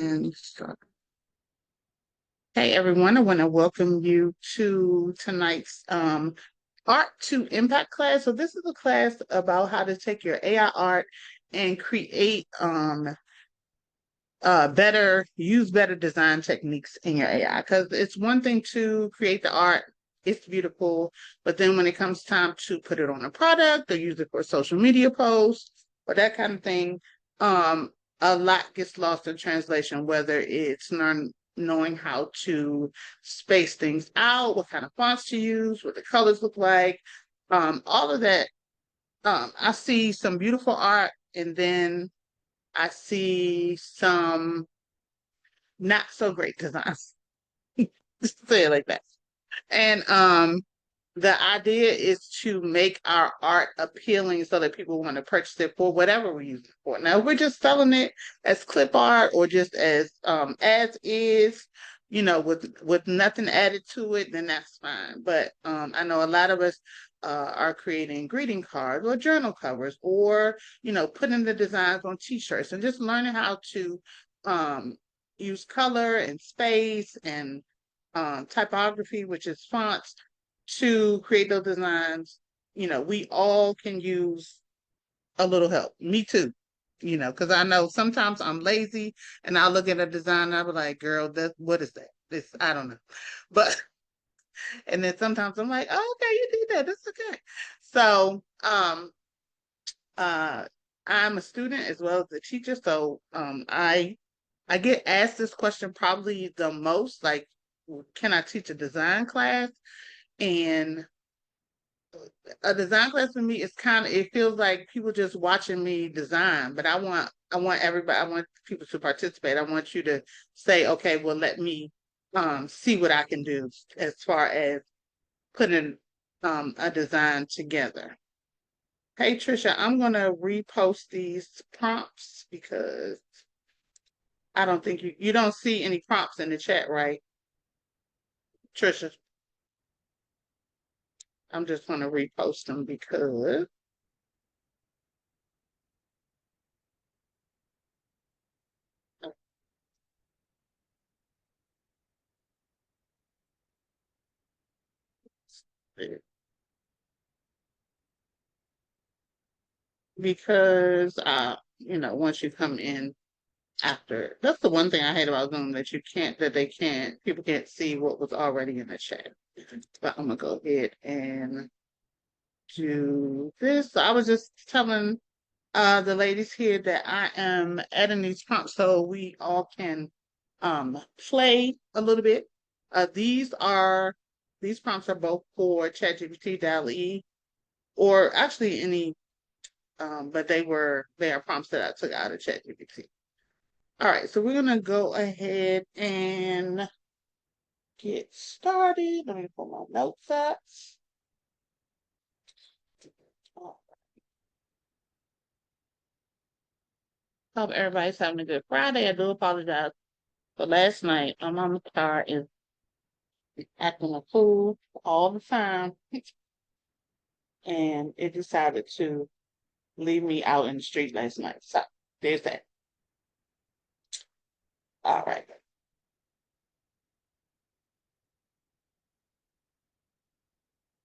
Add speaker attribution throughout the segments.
Speaker 1: and start. Hey everyone, I want to welcome you to tonight's Art to Impact class. So this is a class about how to take your AI art and create use better design techniques in your AI. Because it's one thing to create the art, it's beautiful, but then when it comes time to put it on a product or use it for social media posts or that kind of thing, a lot gets lost in translation, whether it's knowing how to space things out, what kind of fonts to use, what the colors look like, all of that. I see some beautiful art, and then I see some not so great designs. Just say it like that. And the idea is to make our art appealing so that people want to purchase it for whatever we're using it for. Now, if we're just selling it as clip art or just as is, with nothing added to it, then that's fine. But I know a lot of us are creating greeting cards or journal covers, or putting the designs on T-shirts and just learning how to use color and space and typography, which is fonts, to create those designs. We all can use a little help. Me too. Because I know sometimes I'm lazy and I'll look at a design and I'll be like, girl, what is that? This, I don't know. But, and then sometimes I'm like, oh, okay, you did that. That's okay. So, I'm a student as well as a teacher. So, I get asked this question probably the most, like, can I teach a design class? And a design class for me is it feels like people just watching me design, but I want everybody, I want people to participate. I want you to say, okay, well, let me see what I can do as far as putting a design together. Hey Trisha, I'm gonna repost these prompts because I don't think you don't see any prompts in the chat, right? Trisha, I'm just gonna repost them because once you come in after, that's the one thing I hate about Zoom, that people can't see what was already in the chat. But I'm gonna go ahead and do this. So I was just telling the ladies here that I am adding these prompts so we all can play a little bit. These prompts are both for ChatGPT, DALL-E, or actually any, but they are prompts that I took out of ChatGPT. All right, so we're gonna go ahead and get started. Let me pull my notes up. Hope everybody's having a good Friday. I do apologize for last night. My mama's car is acting a fool all the time, and it decided to leave me out in the street last night. So there's that. All right.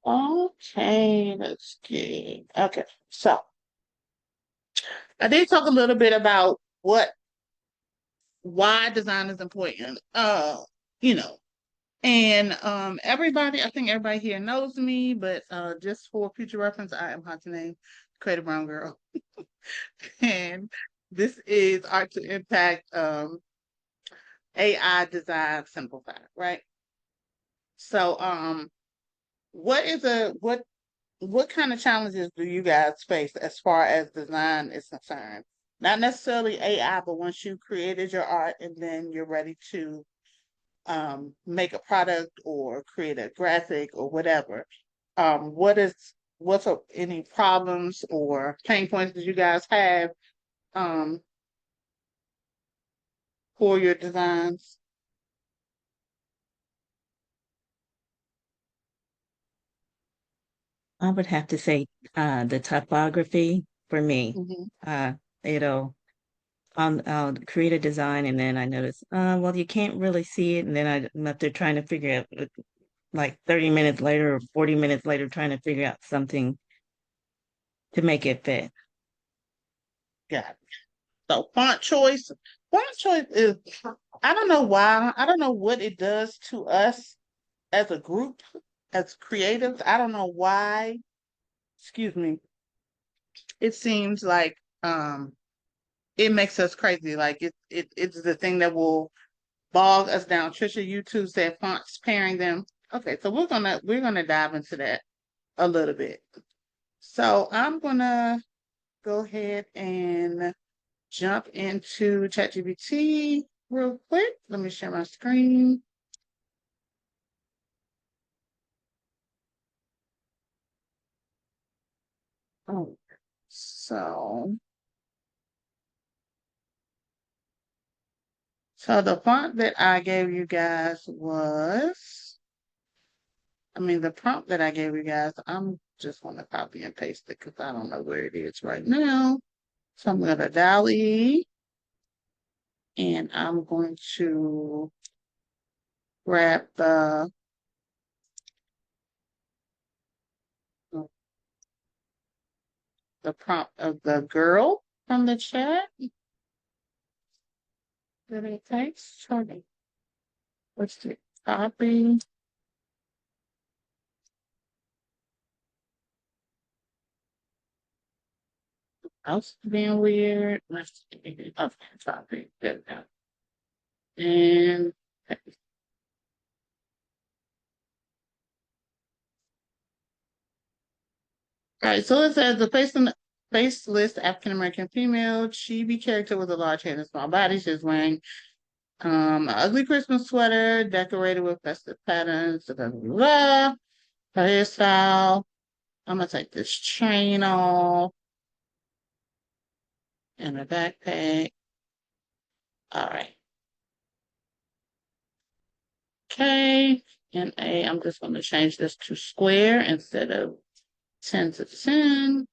Speaker 1: Okay, let's get okay. So I did talk a little bit about why design is important. You know, and I think everybody here knows me, but just for future reference, I am Hatsune, Creative Brown Girl. And this is Art to Impact AI Design Simplified, right? So what kind of challenges do you guys face as far as design is concerned? Not necessarily AI, but once you created your art and then you're ready to make a product or create a graphic or whatever. What's any problems or pain points that you guys have um, for your designs?
Speaker 2: I would have to say the typography for me.
Speaker 1: Mm-hmm.
Speaker 2: It'll on creative design, and then I noticed, well, you can't really see it, and then I'm up there trying to figure out, like 30 minutes later or 40 minutes later, trying to figure out something to make it fit.
Speaker 1: Yeah. So font choice is, I don't know why. I don't know what it does to us as a group, as creatives. I don't know why. Excuse me. It seems like it makes us crazy. Like it's the thing that will bog us down. Trisha, you too said fonts pairing them. Okay, so we're gonna dive into that a little bit. So I'm gonna go ahead and jump into ChatGPT real quick. Let me share my screen. Oh, so so the font that I gave you guys was, I mean, the prompt that I gave you guys, I'm just going to copy and paste it because I don't know where it is right now. So I'm going to DALL-E, and I'm going to grab the prompt of the girl from the chat. Did it takes? Sorry. What's the copy? House being weird. Let's see. Okay, copy. There we go. And all right, so it says the faceless African American female chibi character with a large head and small body. She's wearing an ugly Christmas sweater decorated with festive patterns. Blah, blah, blah. Her hairstyle. I'm gonna take this chain off and a backpack. All right. Okay. And I'm just gonna change this to square instead of 10 to 10.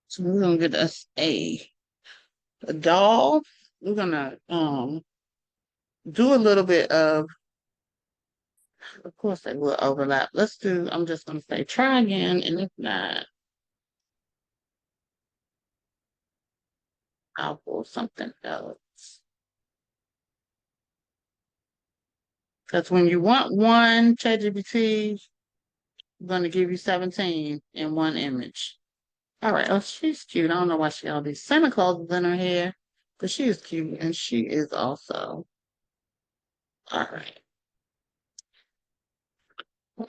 Speaker 1: So we're gonna get us a doll. We're gonna do a little bit of course they will overlap. Let's do, I'm just gonna say try again, and if not, I'll pull something else. Because when you want one ChatGPT, I'm gonna give you 17 in one image. All right, oh, she's cute. I don't know why she got all these Santa Clauses in her hair, but she is cute, and she is also. All right.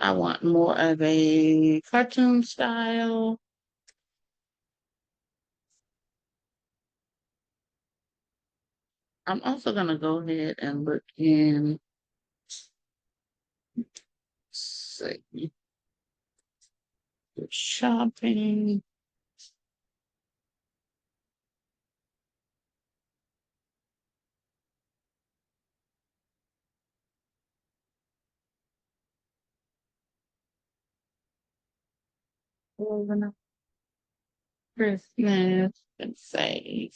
Speaker 1: I want more of a cartoon style. I'm also gonna go ahead and look in, see, shopping. Christmas and say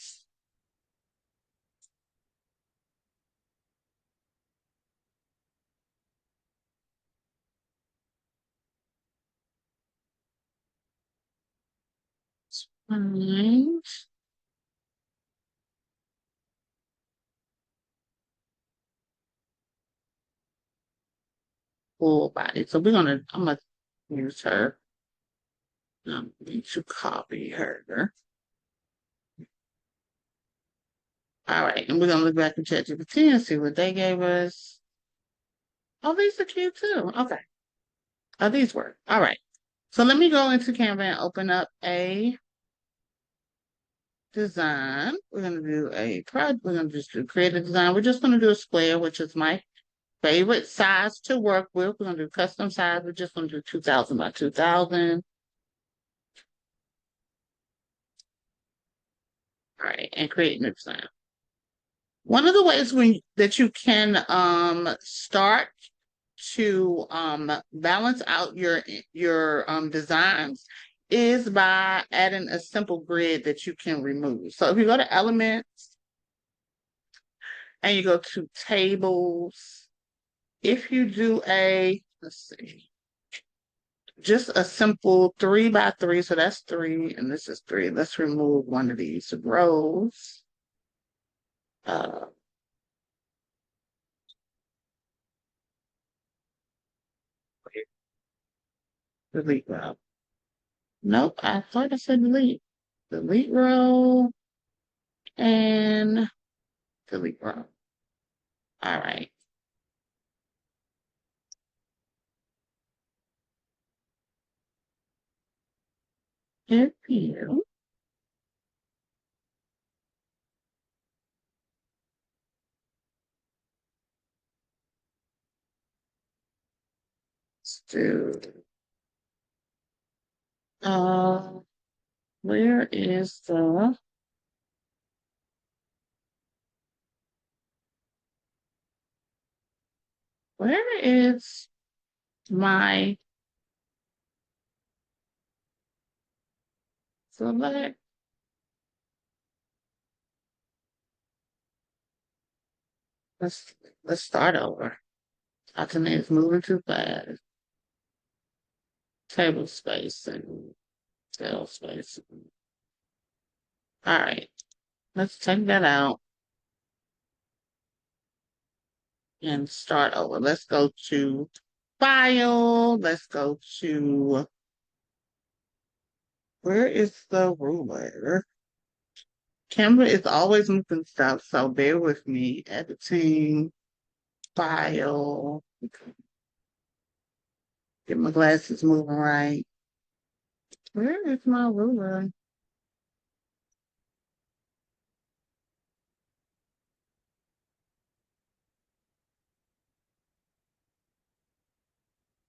Speaker 1: fine. Full body. So I'm gonna use her. Need to copy her. All right, and we're gonna look back at ChatGPT and see what they gave us. Oh, these are cute too. Okay. Oh, these work. All right. So let me go into Canva and open up a design. We're gonna do a project. We're gonna just do creative design. We're just gonna do a square, which is my favorite size to work with. We're gonna do custom size. We're just gonna do 2000 by 2000. All right, and create new design. One of the ways that you can start to balance out your designs is by adding a simple grid that you can remove. So if you go to elements and you go to tables, if you do let's see, just a simple 3x3, so that's 3 and this is 3. Let's remove one of these rows. Delete row. Nope, I thought I said delete. Delete row and delete row. All right. If you do uh where is the where is my select? Let's let's start over. Alternate is moving too fast. Table space and cell space. All right, let's take that out and start over. Let's go to file. Let's go to where is the ruler? Canva is always moving stuff, so bear with me. Editing, file. Get my glasses moving right. Where is my ruler?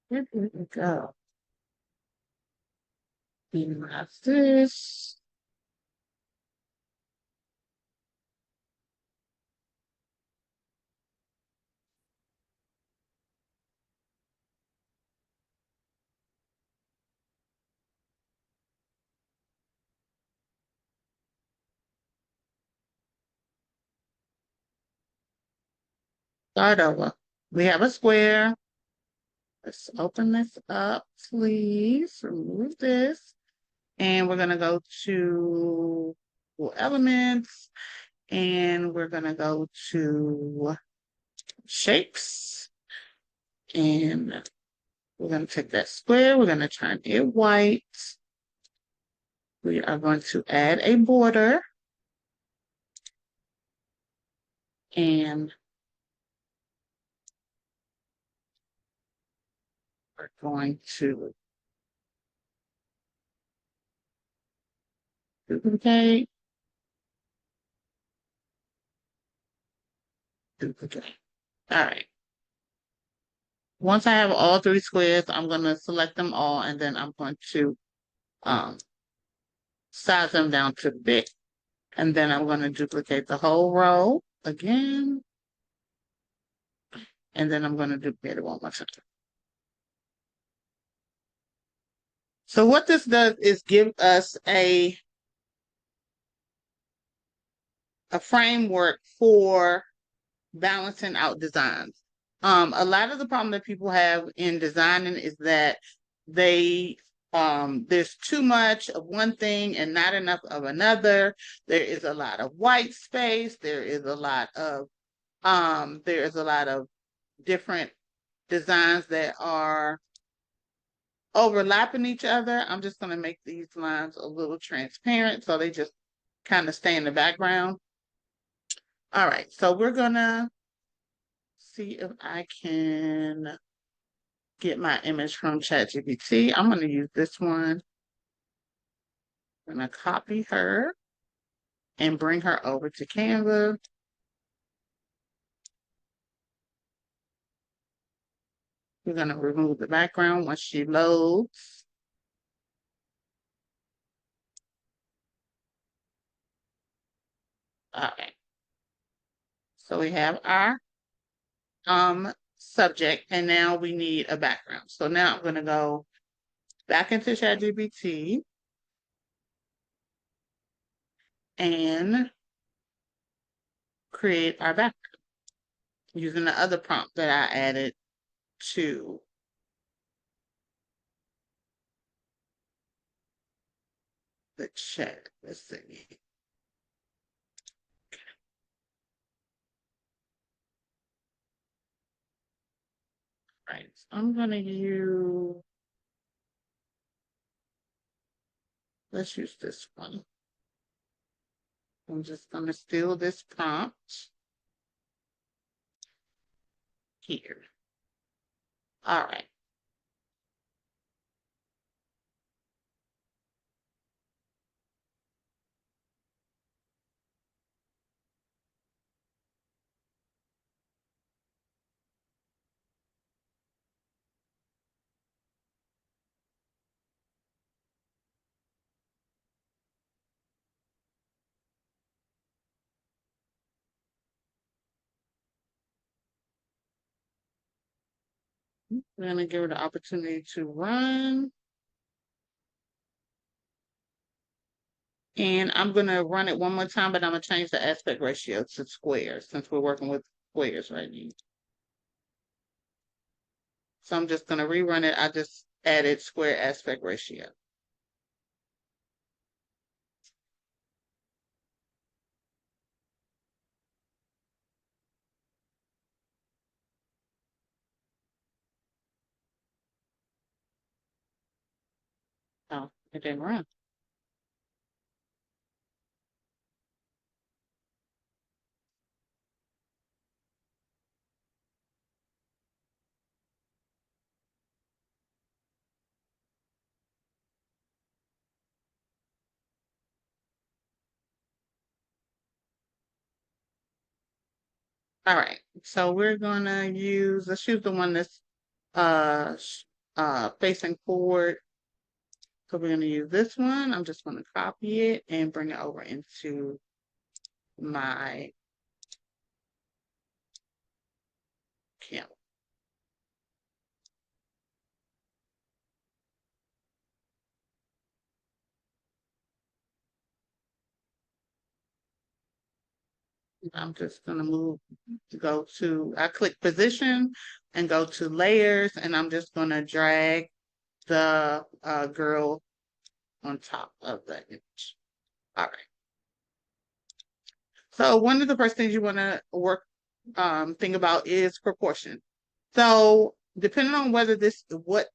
Speaker 1: Where did it go? Minimize this. Start over. We have a square. Let's open this up, please. Remove this. And we're going to go to elements. And we're going to go to shapes. And we're going to take that square. We're going to turn it white. We are going to add a border. And we're going to duplicate, duplicate. All right. Once I have all 3 squares, I'm going to select them all, and then I'm going to size them down to big. And then I'm going to duplicate the whole row again. And then I'm going to duplicate it one more time. So what this does is give us a framework for balancing out designs. A lot of the problem that people have in designing is that they there's too much of one thing and not enough of another. There is a lot of white space. There is a lot of different designs that are overlapping each other. I'm just going to make these lines a little transparent so they just kind of stay in the background. All right, so we're going to see if I can get my image from ChatGPT. I'm going to use this one. I'm going to copy her and bring her over to Canva. We're going to remove the background once she loads. All right. So we have our subject, and now we need a background. So now I'm going to go back into ChatGPT and create our background using the other prompt that I added to the chat. Let's see. Right. So I'm going to let's use this one. I'm just going to steal this prompt here. All right. We're going to give her the opportunity to run. And I'm going to run it one more time, but I'm going to change the aspect ratio to squares since we're working with squares right now. So I'm just going to rerun it. I just added square aspect ratio. Oh, it didn't run. All right. So we're going to let's use the one that's facing forward. So we're going to use this one. I'm just going to copy it and bring it over into my Canva. I'm just going to I click position and go to layers, and I'm just going to drag the girl on top of the image. All right. So one of the first things you want to think about is proportion. So depending on what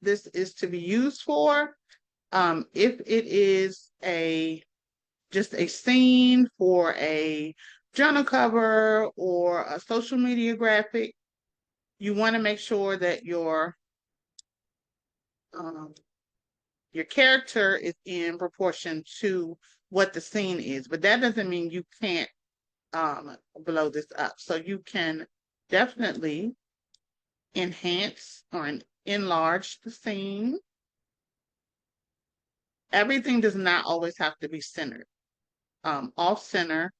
Speaker 1: this is to be used for, if it is just a scene for a journal cover or a social media graphic, you want to make sure that your character is in proportion to what the scene is. But that doesn't mean you can't blow this up. So you can definitely enhance or enlarge the scene. Everything does not always have to be centered. Off center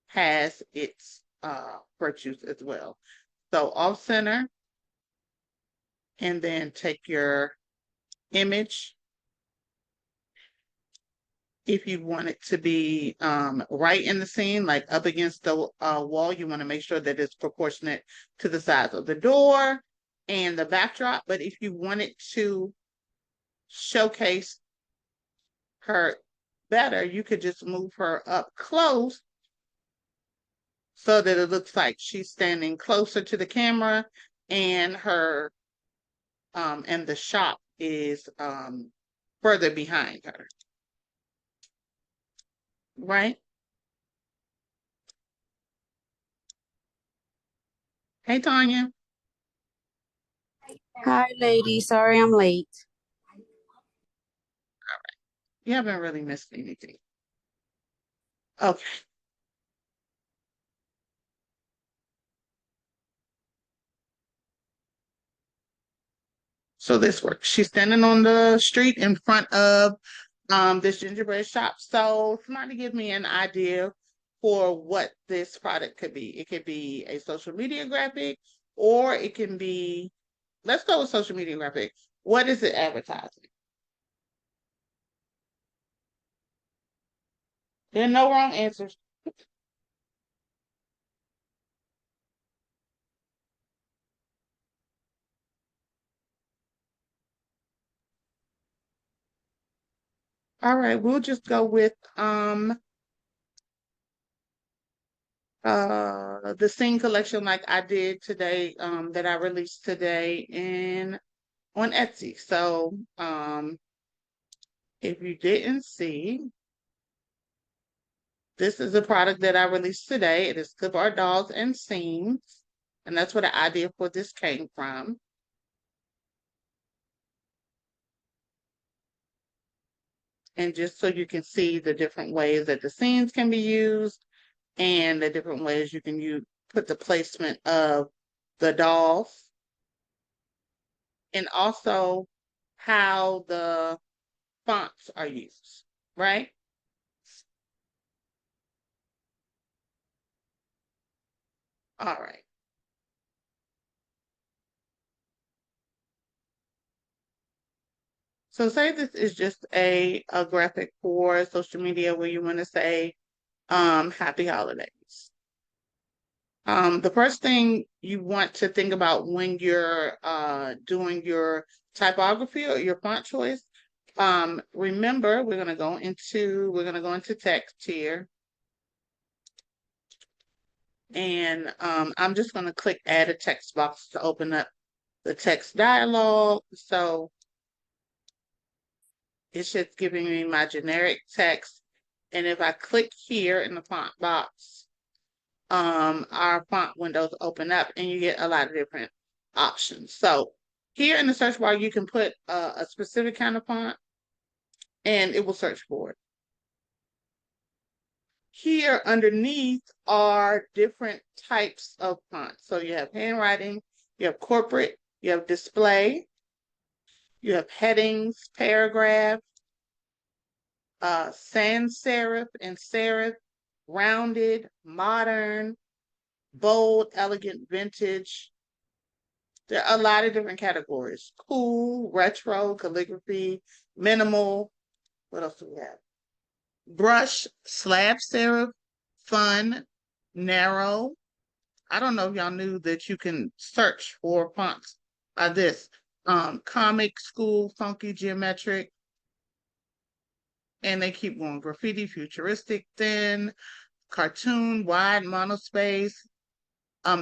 Speaker 1: has its virtues as well. So off center, and then take your image. If you want it to be right in the scene, like up against the wall, you want to make sure that it's proportionate to the size of the door and the backdrop. But if you want it to showcase her better, you could just move her up close so that it looks like she's standing closer to the camera, and her and the shop is further behind her. Right? Hey, Tanya.
Speaker 3: Hi, ladies. Sorry I'm late.
Speaker 1: You haven't really missed anything. Okay. So this works. She's standing on the street in front of this gingerbread shop. So somebody give me an idea for what this product could be. It could be a social media graphic, or it can be, let's go with social media graphic. What is it advertising? There are no wrong answers. All right, we'll just go with the scene collection like I did today, that I released today in on Etsy. So if you didn't see, this is a product that I released today. It is clip art dolls and scenes, and that's where the idea for this came from. And just so you can see the different ways that the scenes can be used and the different ways you can put the placement of the dolls, and also how the fonts are used, right? All right. So say this is just a graphic for social media where you want to say happy holidays. The first thing you want to think about when you're doing your typography or your font choice, remember we're gonna go into text here. And I'm just gonna click add a text box to open up the text dialog. So it's just giving me my generic text. And if I click here in the font box, our font windows open up and you get a lot of different options. So here in the search bar, you can put a specific kind of font and it will search for it. Here underneath are different types of fonts. So you have handwriting, you have corporate, you have display, you have headings, paragraph, sans serif and serif, rounded, modern, bold, elegant, vintage. There are a lot of different categories. Cool, retro, calligraphy, minimal. What else do we have? Brush, slab serif, fun, narrow. I don't know if y'all knew that you can search for fonts by this. Comic, school, funky, geometric. And they keep going. Graffiti, futuristic, thin, cartoon, wide, monospace.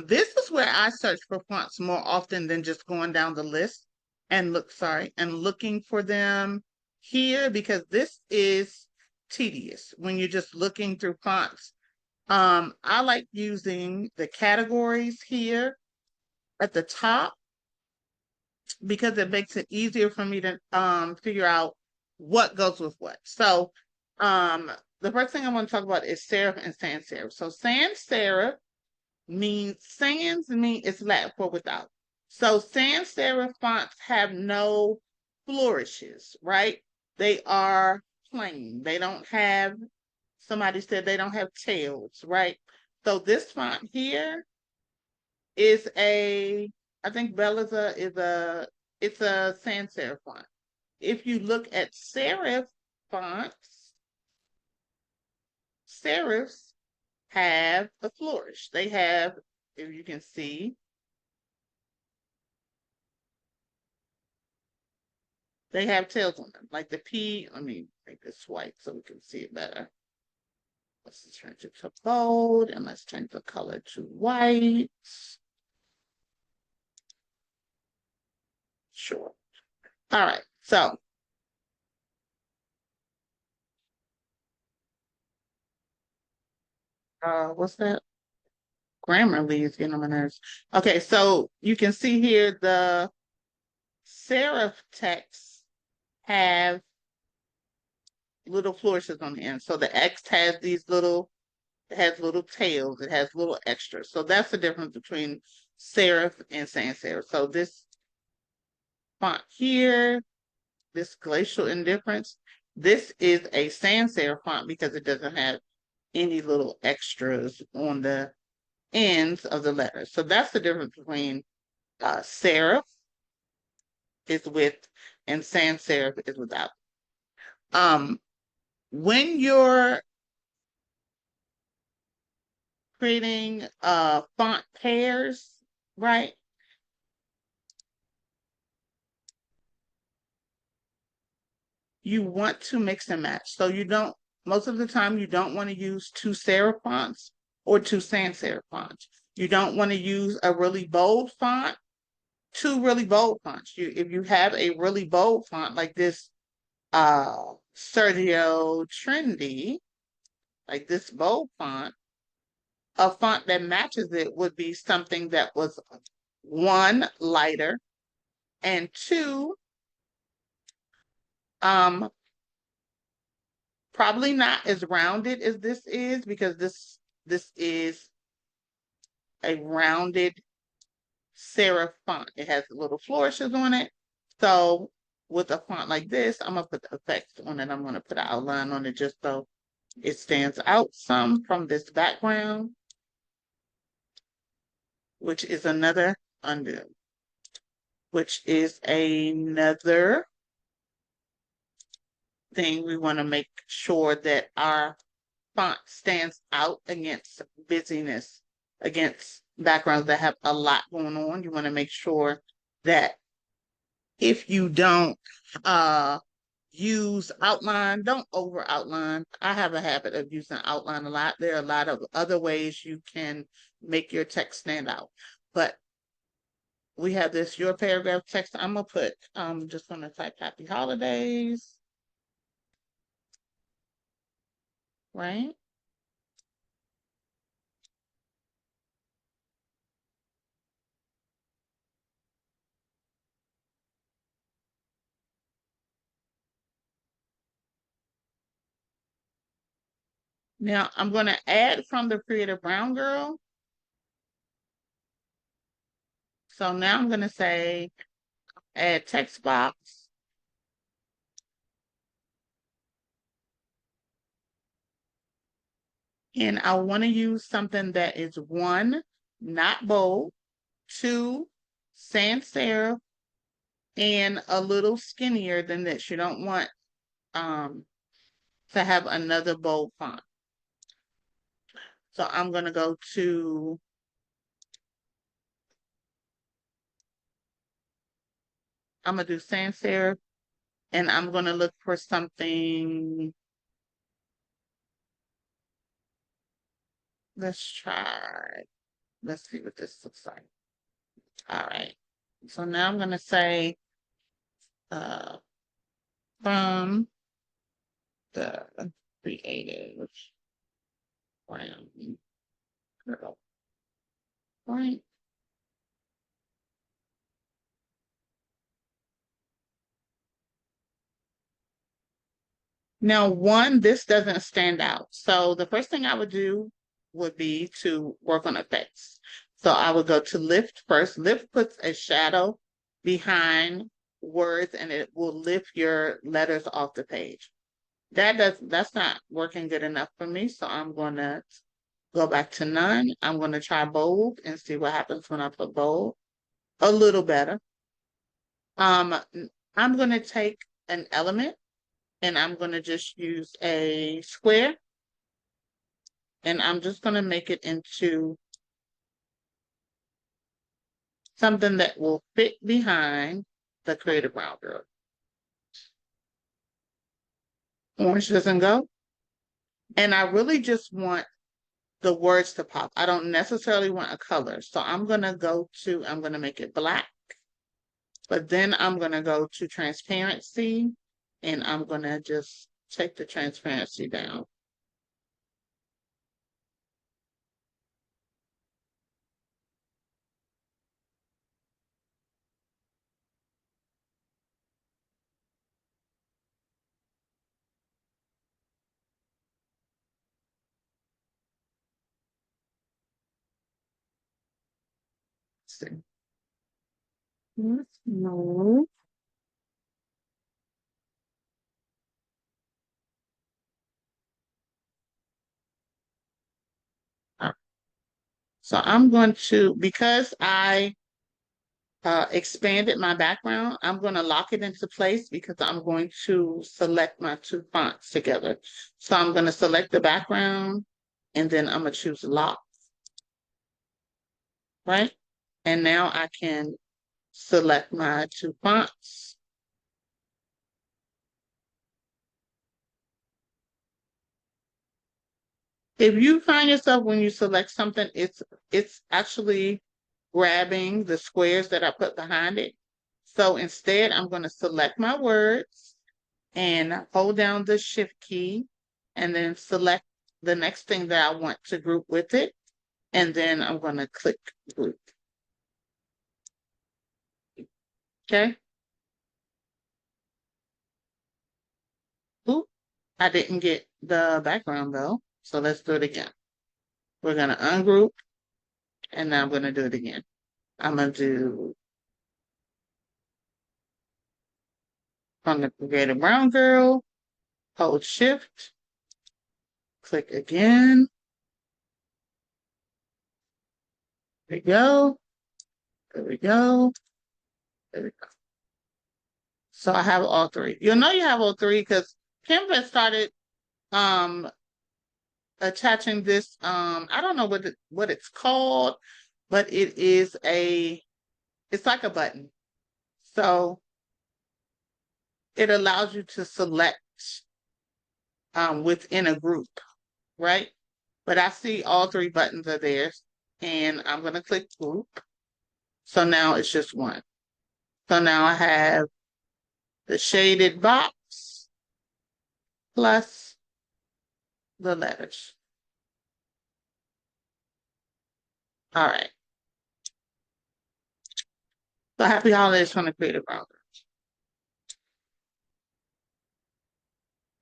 Speaker 1: This is where I search for fonts more often than just going down the list and looking for them here, because this is tedious when you're just looking through fonts. I like using the categories here at the top because it makes it easier for me to figure out what goes with what. So the first thing I want to talk about is serif and sans serif. So sans serif means it's Latin for without. So sans serif fonts have no flourishes, right? They are plain. They don't have, somebody said they don't have tails, right? So this font here is I think Bella's it's a sans serif font. If you look at serif fonts, serifs have a flourish. They have, if you can see, they have tails on them. Like the P, let me make this white so we can see it better. Let's change it to bold and let's change the color to white. Sure. All right, so what's that? Grammarly is getting on my nerves. Okay, so you can see here the serif text have little flourishes on the end. So the X has it has little tails, it has little extras. So that's the difference between serif and sans serif. So this font here, this glacial indifference, this is a sans serif font because it doesn't have any little extras on the ends of the letters. So that's the difference between serif is with and sans serif is without. When you're creating font pairs, right? You want to mix and match. So you don't, most of the time, you don't want to use two serif fonts or two sans serif fonts. You don't want to use a really bold font, two really bold fonts. If you have a really bold font like this Sergio Trendy, like this bold font, a font that matches it would be something that was one, lighter, and two, probably not as rounded as this is, because this is a rounded serif font. It has little flourishes on it. So with a font like this, I'm gonna put the effects on it. I'm gonna put an outline on it just so it stands out some from this background, which is another undo, which is another thing. We want to make sure that our font stands out against busyness, against backgrounds that have a lot going on. You want to make sure that if you don't use outline, don't over outline. I have a habit of using outline a lot. There are a lot of other ways you can make your text stand out. But we have this your paragraph text. I'm gonna put just gonna type happy holidays. Right? Now I'm going to add from the Creative Brown Girl. So now I'm going to say add text box. And I want to use something that is one, not bold, two, sans serif, and a little skinnier than this. You don't want to have another bold font. So I'm going to go to I'm going to do sans serif, and I'm going to look for something. Let's try. Let's see what this looks like. All right. So now I'm going to say from the Creative Brown Girl. Right. Now, one, this doesn't stand out. So the first thing I would do would be to work on effects. So I would go to lift first. Lift puts a shadow behind words and it will lift your letters off the page. That's not working good enough for me. So I'm gonna go back to none. I'm gonna try bold and see what happens when I put bold. A little better. I'm gonna take an element and I'm gonna just use a square and I'm just gonna make it into something that will fit behind the Creative Brown Girl. Orange doesn't go. And I really just want the words to pop. I don't necessarily want a color. So I'm gonna make it black, but then I'm gonna go to transparency and I'm gonna just take the transparency down. Let's see. No. So I'm going to, because I expanded my background, I'm going to lock it into place because I'm going to select my two fonts together. So I'm going to select the background and then I'm going to choose lock, right? And now I can select my two fonts. If you find yourself when you select something, it's actually grabbing the squares that I put behind it. So instead, I'm going to select my words and hold down the shift key and then select the next thing that I want to group with it. And then I'm going to click group. Okay. Oop, I didn't get the background though. So let's do it again. We're going to ungroup and now I'm going to do it again. I'm going to do from the Creative Brown Girl, hold shift, click again. There we go. There we go. There we go. So I have all three. You'll know you have all three because Canva started attaching this. I don't know what it's called, but it's like a button. So it allows you to select within a group, right? But I see all three buttons are there, and I'm gonna click group. So now it's just one. So now I have the shaded box plus the letters. All right. So happy holidays from the Creative Brown.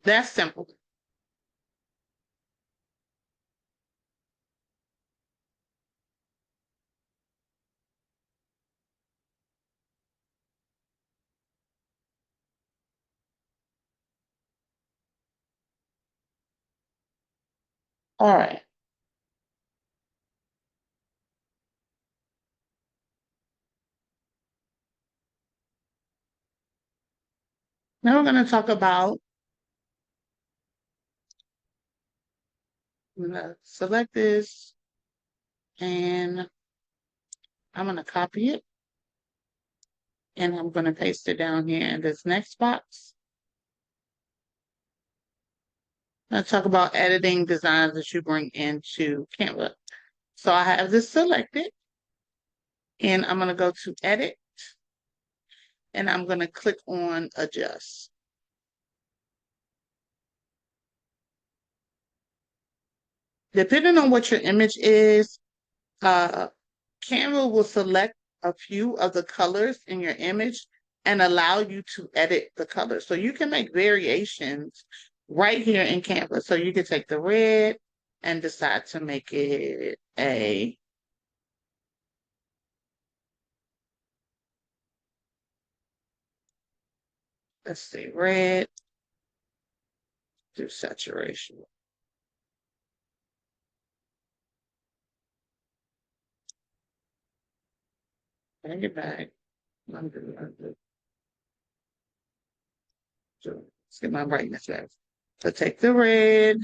Speaker 1: That's simple. All right. Now we're going to talk about, I'm going to select this and I'm going to copy it and I'm going to paste it down here in this next box. Let's talk about editing designs that you bring into Canva. So I have this selected and I'm going to go to edit and I'm going to click on adjust. Depending on what your image is, Canva will select a few of the colors in your image and allow you to edit the colors. So you can make variations right here in Canva. So you can take the red and decide to make it a let's see, red, do saturation. Bring it back. Undo. So let's get my brightness back. So take the red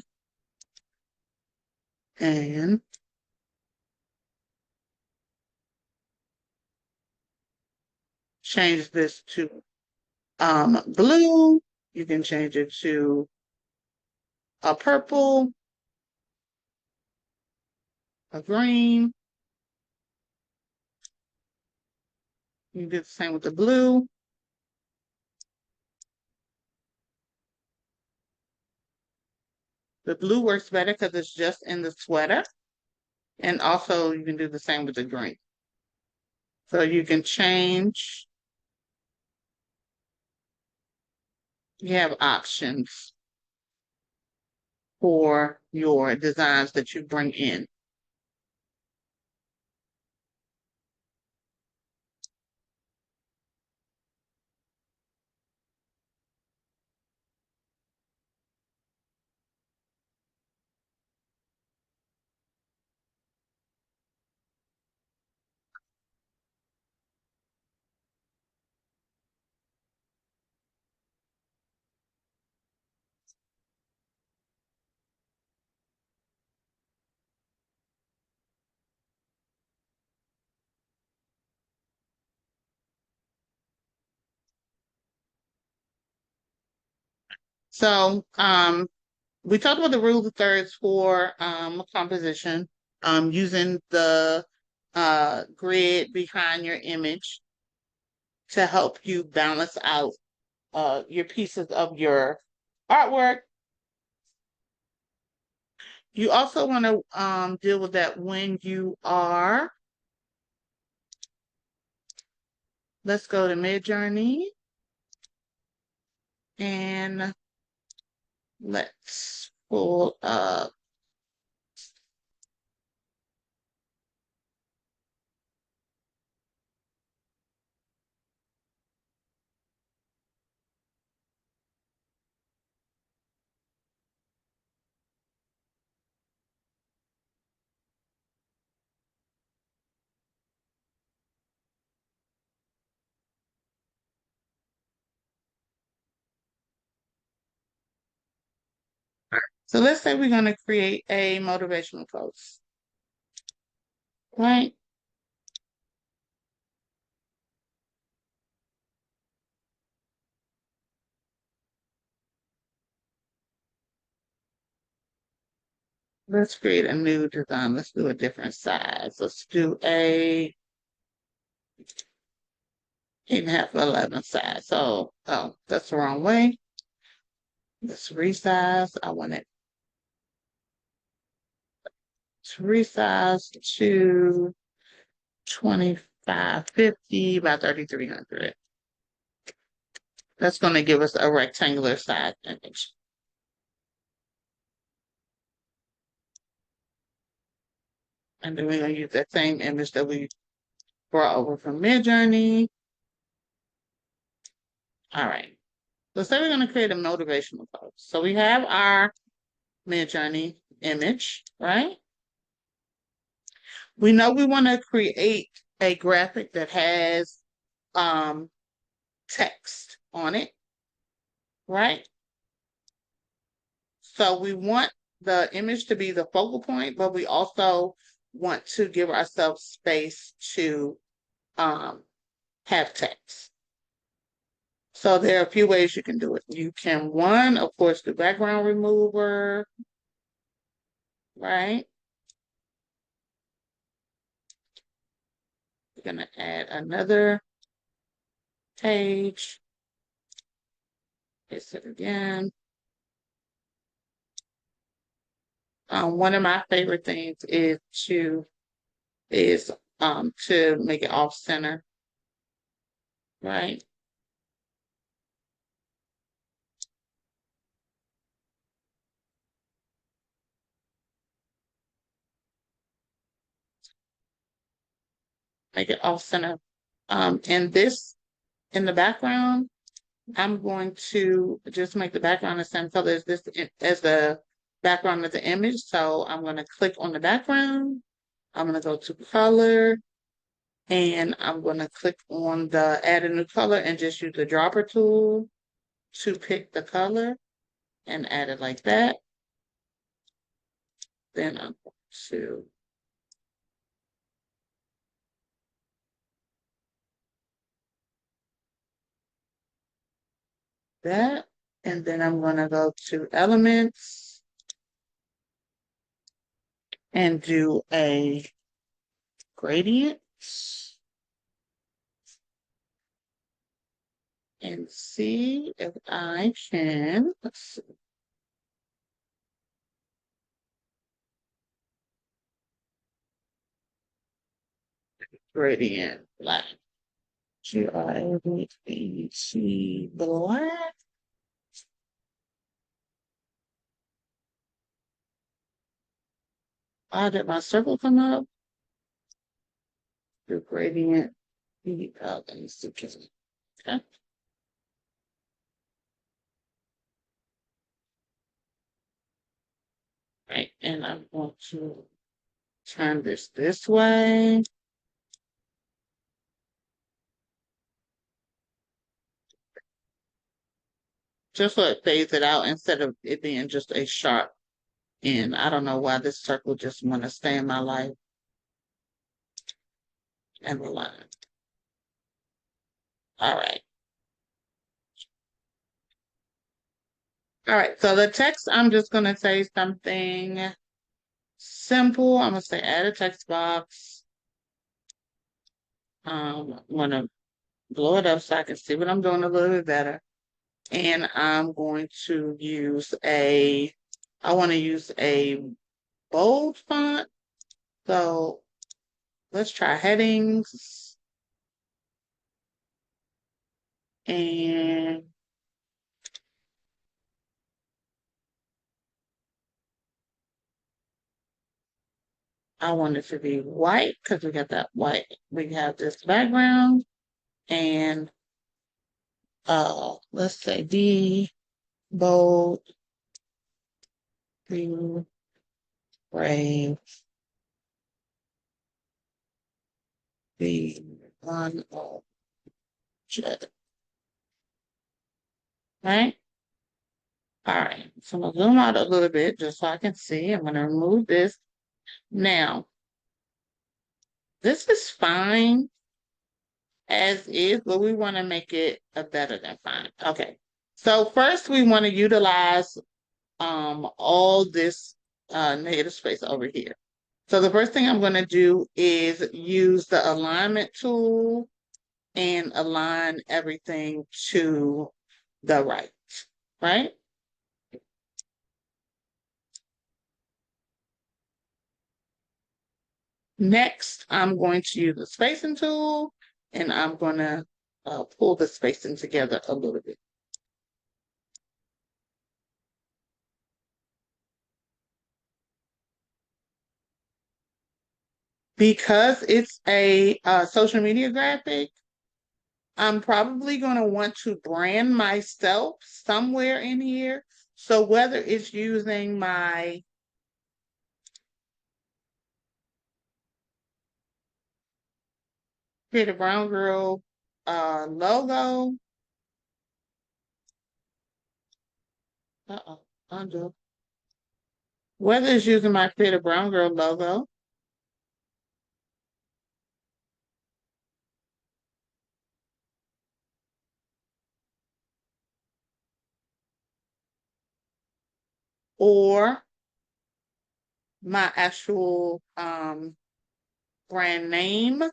Speaker 1: and change this to blue. You can change it to a purple, a green. You can do the same with the blue. The blue works better because it's just in the sweater. And also you can do the same with the green. So you can change. You have options for your designs that you bring in. So, we talked about the rule of thirds for composition, using the grid behind your image to help you balance out your pieces of your artwork. You also want to deal with that when you are, let's go to Midjourney and let's pull up. So let's say we're going to create a motivational post, right? Let's create a new design. Let's do a different size. Let's do a 8.5 by 11 size. So, oh, that's the wrong way. Let's resize. I want it to resize to 2550 by 3300. That's going to give us a rectangular size image. And then we're going to use that same image that we brought over from Midjourney. All right. Let's say we're going to create a motivational post. So we have our Midjourney image, right? We know we want to create a graphic that has text on it, right? So we want the image to be the focal point, but we also want to give ourselves space to have text. So there are a few ways you can do it. You can, one, of course, do background remover, right? We're going to add another page. Paste it again. One of my favorite things is to make it off center, right? Make it off center. And this in the background, I'm going to just make the background the same color as as the background of the image. So I'm going to click on the background. I'm going to go to color, and I'm going to click on the add a new color and just use the dropper tool to pick the color and add it like that. Then I'm going to that, and then I'm going to go to elements and do a gradient and see if I can, let's see. Gradient black. GIVC black. Why did my circle come up? The gradient. Let me see. Okay. Right, and I'm going to turn this way. Just so it fades it out instead of it being just a sharp end. I don't know why this circle just want to stay in my life and the line. All right. All right, so the text, I'm just gonna say something simple. I'm gonna say add a text box. I'm gonna blow it up so I can see what I'm doing a little bit better. And I'm going to use I want to use a bold font. So let's try headings. And I want it to be white because we got that white. We have this background and let's say D bold, blue, gray, the one object. Right? All right. So I'm gonna zoom out a little bit just so I can see. I'm gonna remove this. Now, this is fine as is, but we want to make it a better than fine. Okay. So first we want to utilize all this negative space over here. So the first thing I'm going to do is use the alignment tool and align everything to the right, right? Next, I'm going to use the spacing tool and I'm going to pull the spacing together a little bit. Because it's a social media graphic, I'm probably going to want to brand myself somewhere in here. So whether it's using my Creative Brown Girl logo. Undo. Whether it's using my Creative Brown Girl logo or my actual brand name.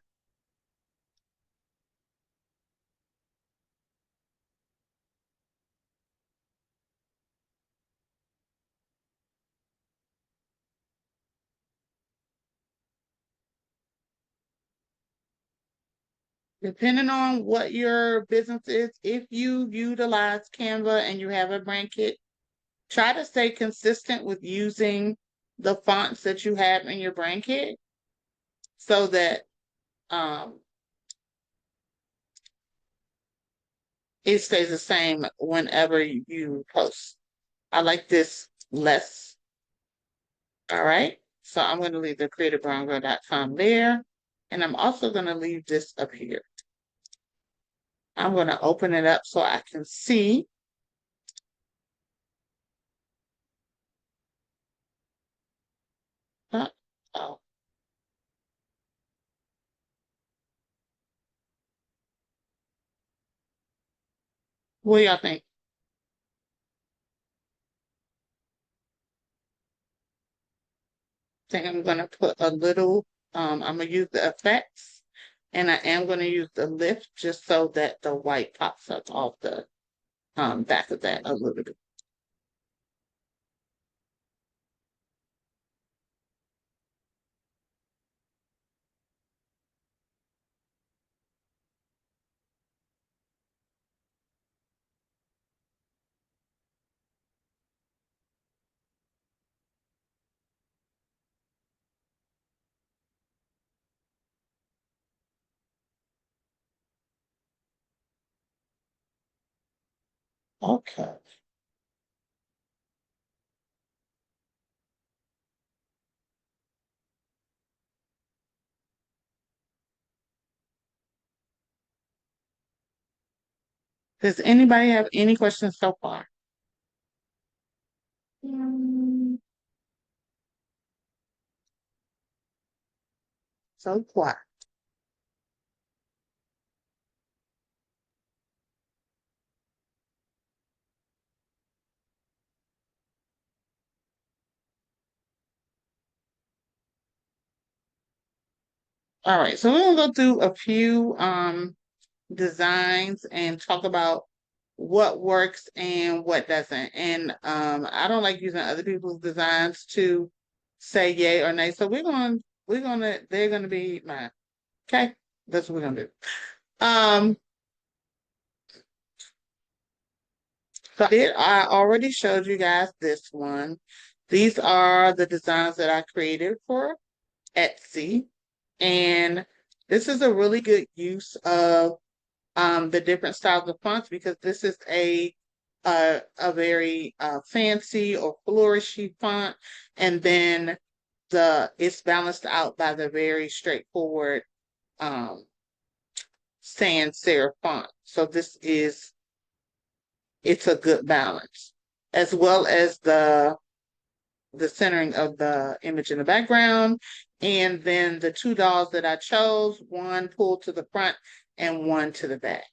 Speaker 1: Depending on what your business is, if you utilize Canva and you have a brand kit, try to stay consistent with using the fonts that you have in your brand kit so that it stays the same whenever you post. I like this less. All right. So I'm going to leave the creativebrowngirl.com there. And I'm also going to leave this up here. I'm going to open it up so I can see. Oh. What do y'all think? I think I'm going to put a little, I'm going to use the effects. And I am going to use the lift just so that the white pops up off the back of that a little bit. Okay. Does anybody have any questions so far? So quiet. All right, so we're gonna go through a few designs and talk about what works and what doesn't. And I don't like using other people's designs to say yay or nay. So they're gonna be mine. Okay, that's what we're gonna do. I already showed you guys this one. These are the designs that I created for Etsy. And this is a really good use of the different styles of fonts because this is a very fancy or flourishy font, and then it's balanced out by the very straightforward um, sans serif font. So it's a good balance, as well as the centering of the image in the background. And then the two dolls that I chose, one pulled to the front and one to the back.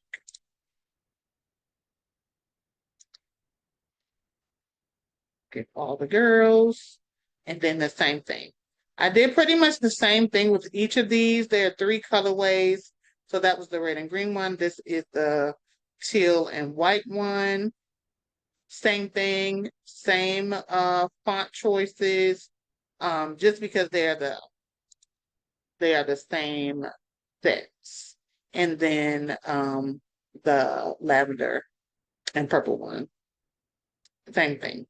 Speaker 1: Get all the girls, and then the same thing. I did pretty much the same thing with each of these. There are 3 colorways. So that was the red and green one. This is the teal and white one. Same thing, same font choices. Just because they are the same sets. And then the lavender and purple one. Same thing.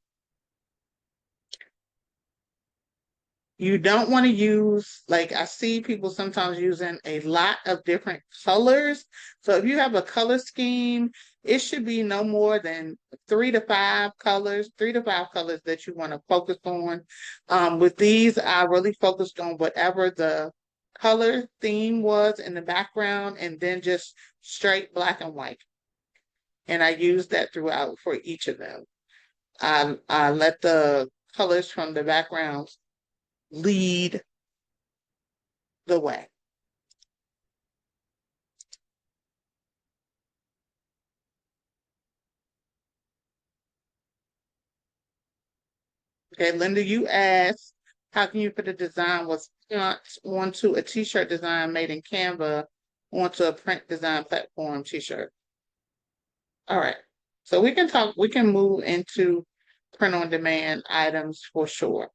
Speaker 1: You don't want to use, like I see people sometimes using a lot of different colors. So if you have a color scheme, it should be no more than 3 to 5 colors, 3 to 5 colors that you want to focus on. With these, I really focused on whatever the color theme was in the background and then just straight black and white. And I used that throughout for each of them. I let the colors from the backgrounds lead the way. Okay, Linda, you asked, how can you put a design was onto a t-shirt design made in Canva onto a print design platform t-shirt? All right, so we can move into print on demand items for sure.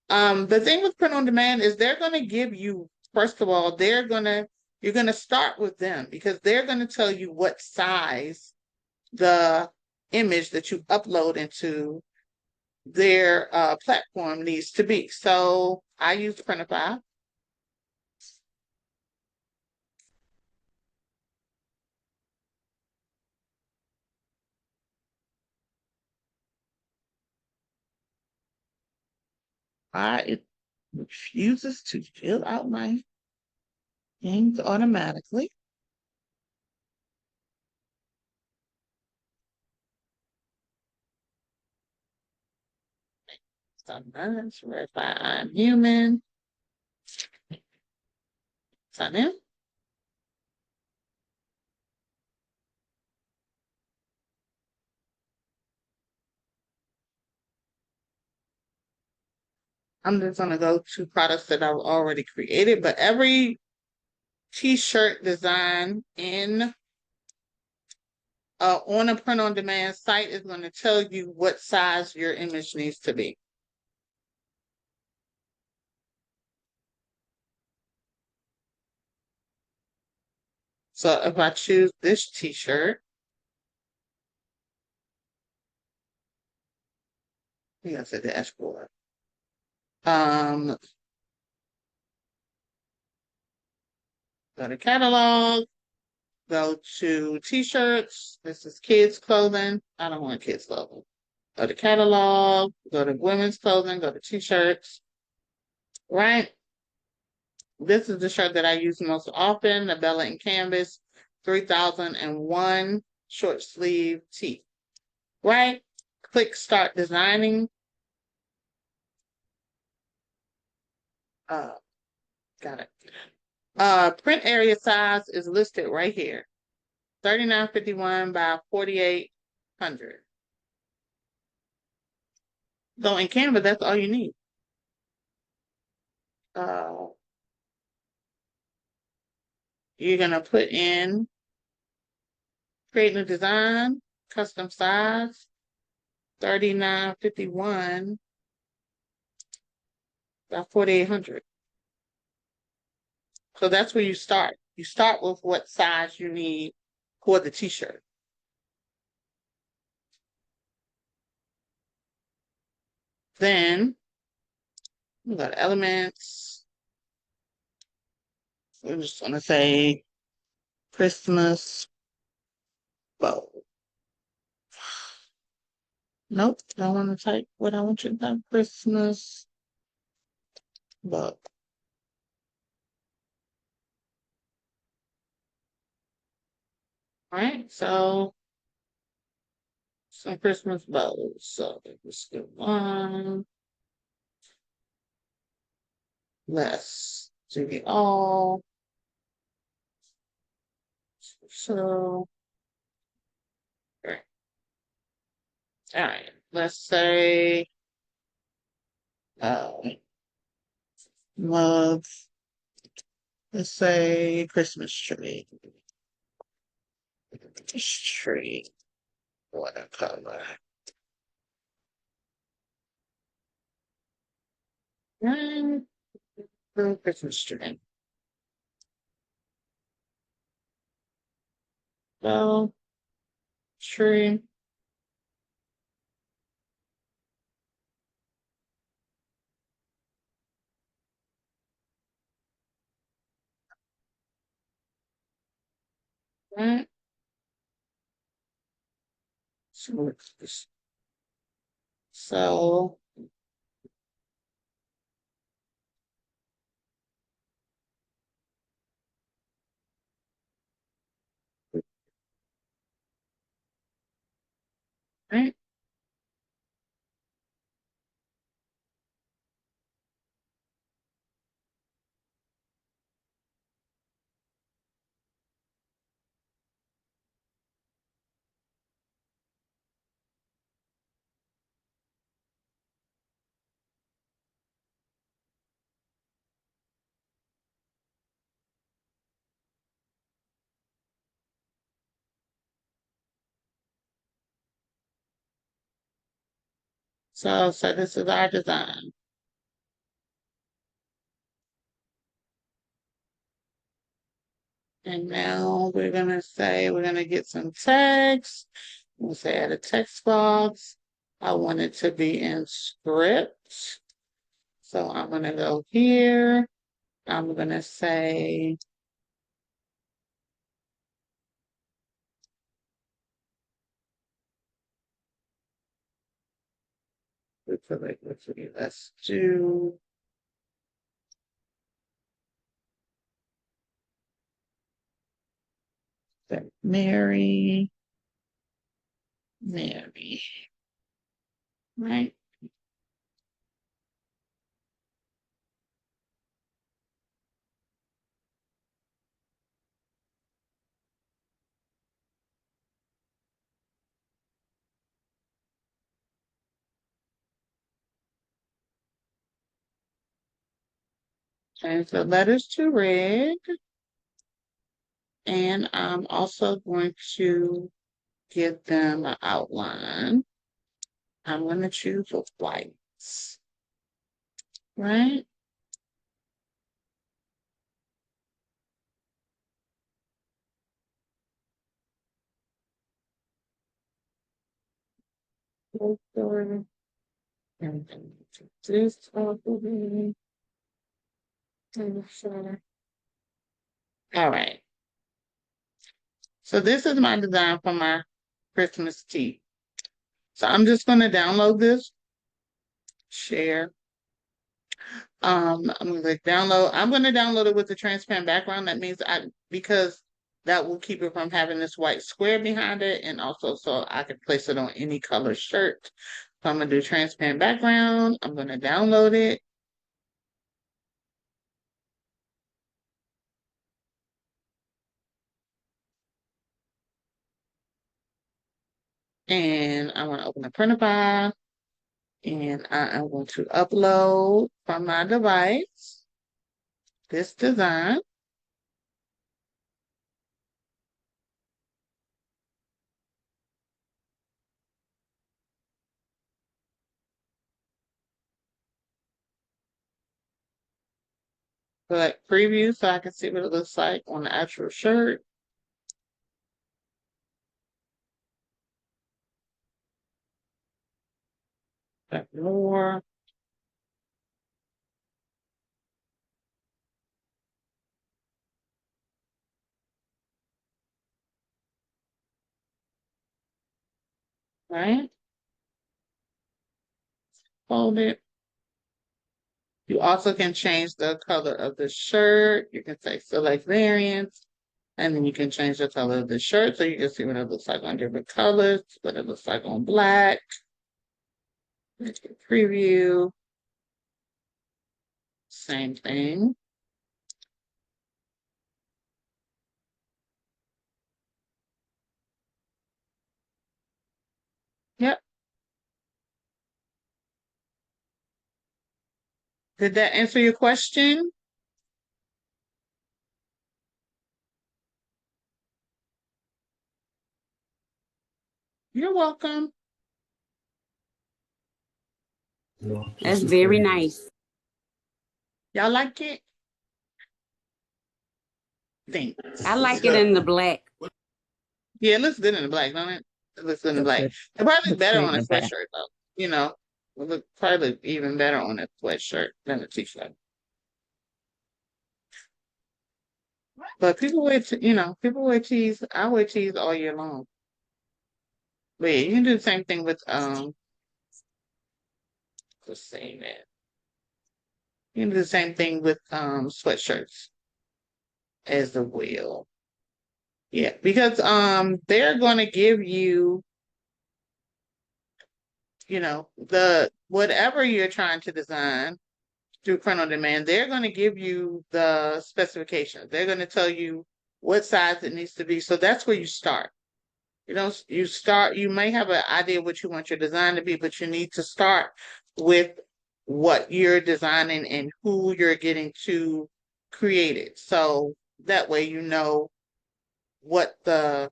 Speaker 1: The thing with print on demand is they're going to give you, first of all, you're going to start with them because they're going to tell you what size the image that you upload into their platform needs to be. So I use Printify. It refuses to fill out my things automatically. Sometimes verify I'm human. Sign in. I'm just gonna go to products that I've already created, but every t-shirt design on a print on demand site is going to tell you what size your image needs to be. So if I choose this t-shirt, that's a dashboard. Go to catalog, go to t-shirts. This is kids clothing. I don't want kids clothing. Go to catalog, go to women's clothing, go to t-shirts, right? This is the shirt that I use most often, the Bella and Canvas 3001 short sleeve tee, right? Click start designing. Got it. Print area size is listed right here. 3951 by 4800. So in Canva, that's all you need. you're gonna put in create new design, custom size, 3951 by 4800. So that's where you start. You start with what size you need for the t-shirt. Then we got elements. We're just gonna say Christmas bow. Nope, I want to type what I want you to type. Christmas bow. All right, so some Christmas bows. So let's do one. Let's do it all. So, all right, let's say love. Let's say Christmas tree. Tree. Watercolor. And Christmas tree. So, tree. Right. So, so right. So this is our design. And now we're gonna say we're gonna get some text. We'll say add a text box. I want it to be in script. So I'm gonna go here. I'm gonna say let's do Mary, right? Change the letters to red. And I'm also going to give them an outline. I'm going to choose whites, right? And this probably. All right. So this is my design for my Christmas tea. So I'm just going to download this, share. I'm going to download. I'm going to download it with the transparent background. That means because that will keep it from having this white square behind it, and also so I can place it on any color shirt. So I'm going to do transparent background. I'm going to download it. And I want to open a printer file. And I am going to upload from my device this design. Select preview so I can see what it looks like on the actual shirt. Select more. Right? Hold it. You also can change the color of the shirt. You can say select variants, and then you can change the color of the shirt so you can see what it looks like on different colors, what it looks like on black. Preview. Same thing. Yep. Did that answer your question? You're welcome.
Speaker 3: That's very nice.
Speaker 1: Y'all like it? Thanks.
Speaker 3: I like it in the black.
Speaker 1: Yeah, it looks good in the black, don't it? It looks good in the black.
Speaker 2: Good.
Speaker 1: It probably
Speaker 2: Looks
Speaker 1: better
Speaker 2: great
Speaker 1: on
Speaker 2: in
Speaker 1: a
Speaker 2: the back.
Speaker 1: sweatshirt though. You know, it look probably even better on a sweatshirt than a t-shirt. But people wear, people wear tees. I wear tees all year long. But yeah, you can do the same thing with let's say that. You can do the same thing with sweatshirts as the wheel. Yeah, because they're gonna give you, the whatever you're trying to design through print on demand, they're going to give you the specifications. They're going to tell you what size it needs to be. So that's where you start. You may have an idea what you want your design to be, but you need to start with what you're designing and who you're getting to create it. So that way you know what the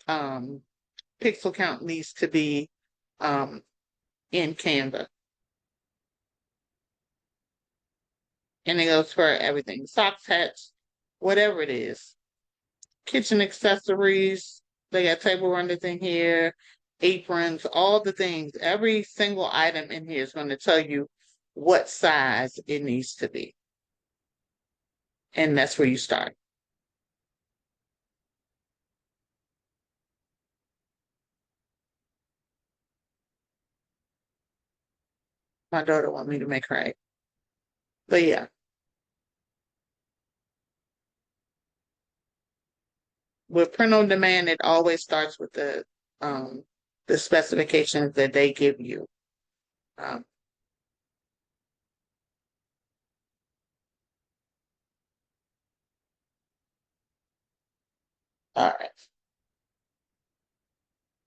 Speaker 1: pixel count needs to be in Canva. And it goes for everything. Socks, hats, whatever it is. Kitchen accessories. They got table runners in here, aprons, all the things. Every single item in here is going to tell you what size it needs to be. And that's where you start. My daughter want me to make her egg. But yeah. With print on demand, it always starts with the specifications that they give you. Um, all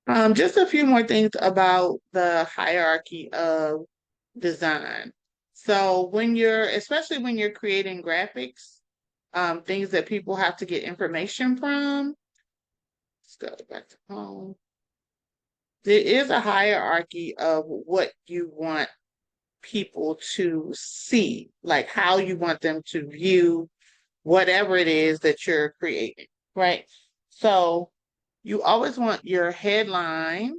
Speaker 1: right. Just a few more things about the hierarchy of design. So especially when you're creating graphics, things that people have to get information from, let's go back to home. There is a hierarchy of what you want people to see, like how you want them to view whatever it is that you're creating, right? So you always want your headline.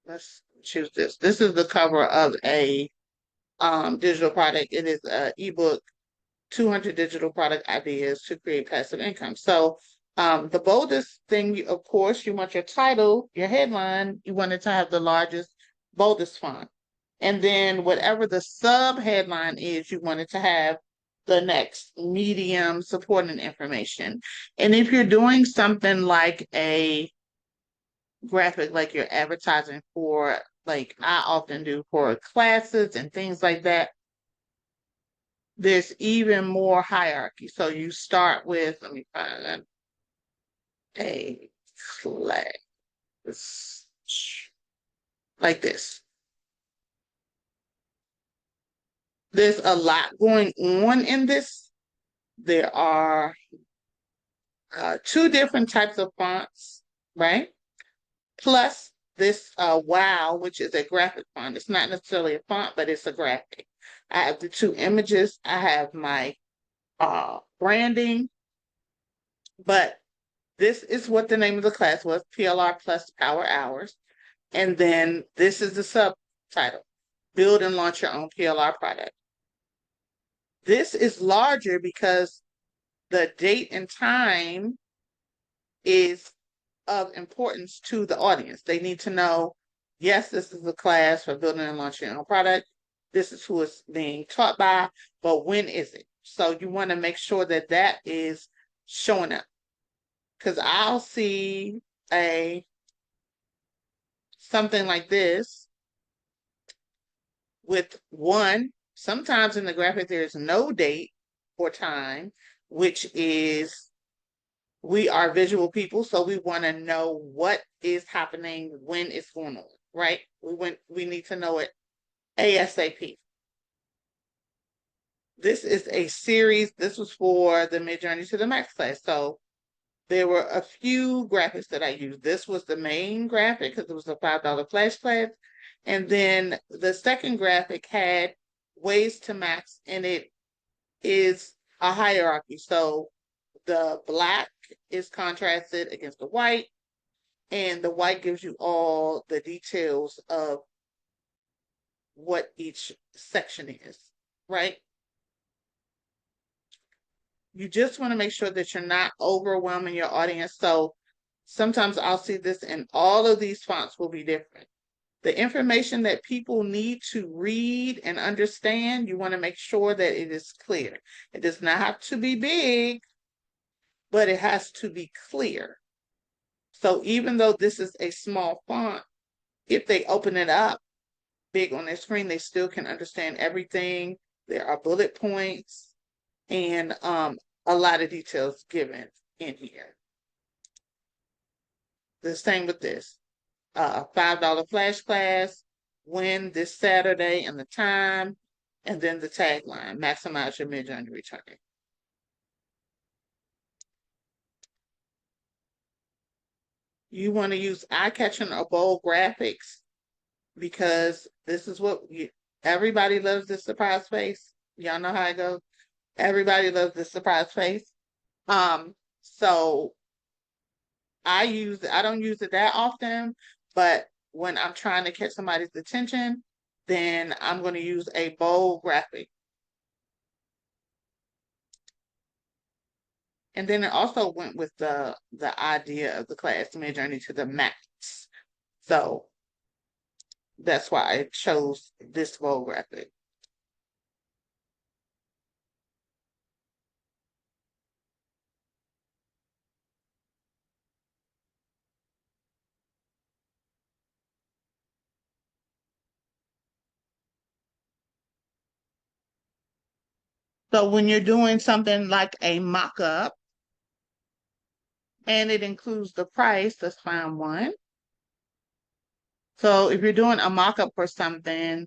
Speaker 1: Let's choose this. This is the cover of a digital product. It is an ebook, 200 digital product ideas to create passive income. So the boldest thing, of course, you want your title, your headline, you want it to have the largest, boldest font. And then whatever the sub headline is, you want it to have the next medium supporting information. And if you're doing something like a graphic, like you're advertising for, like I often do for classes and things like that, there's even more hierarchy. So you start with, let me find a class like this. There's a lot going on in this. There are two different types of fonts, right? Plus this wow, which is a graphic font. It's not necessarily a font, but it's a graphic. I have the 2 images. I have my branding, but this is what the name of the class was, PLR plus Power Hours. And then this is the subtitle, Build and Launch Your Own PLR Product. This is larger because the date and time is of importance to the audience. They need to know, yes, this is a class for building and launching your own product. This is who it's being taught by, but when is it? So you want to make sure that that is showing up. Because I'll see something like this with sometimes in the graphic there's no date or time, which is, we are visual people, so we want to know what is happening when it's going on, right? We need to know it ASAP. This is a series. This was for the Midjourney to the Max class. So there were a few graphics that I used. This was the main graphic because it was a $5 flash class. And then the second graphic had ways to max, and it is a hierarchy. So the black is contrasted against the white, and the white gives you all the details of what each section is, right? You just want to make sure that you're not overwhelming your audience. So sometimes I'll see this, and all of these fonts will be different. The information that people need to read and understand, you want to make sure that it is clear. It does not have to be big, but it has to be clear. So even though this is a small font, if they open it up big on their screen, they still can understand everything. There are bullet points and a lot of details given in here. The same with this. $5 flash class, when this Saturday, and the time, and then the tagline, maximize your Midjourney return. You want to use eye-catching or bold graphics because this is what everybody loves, this surprise face. Y'all know how it goes. Everybody loves this surprise face. So I don't use it that often, but when I'm trying to catch somebody's attention, then I'm going to use a bold graphic. And then it also went with the idea of the class, Midjourney to the Max. So that's why I chose this bold graphic. So when you're doing something like a mock-up, and it includes the price, let's find one. So if you're doing a mock-up for something,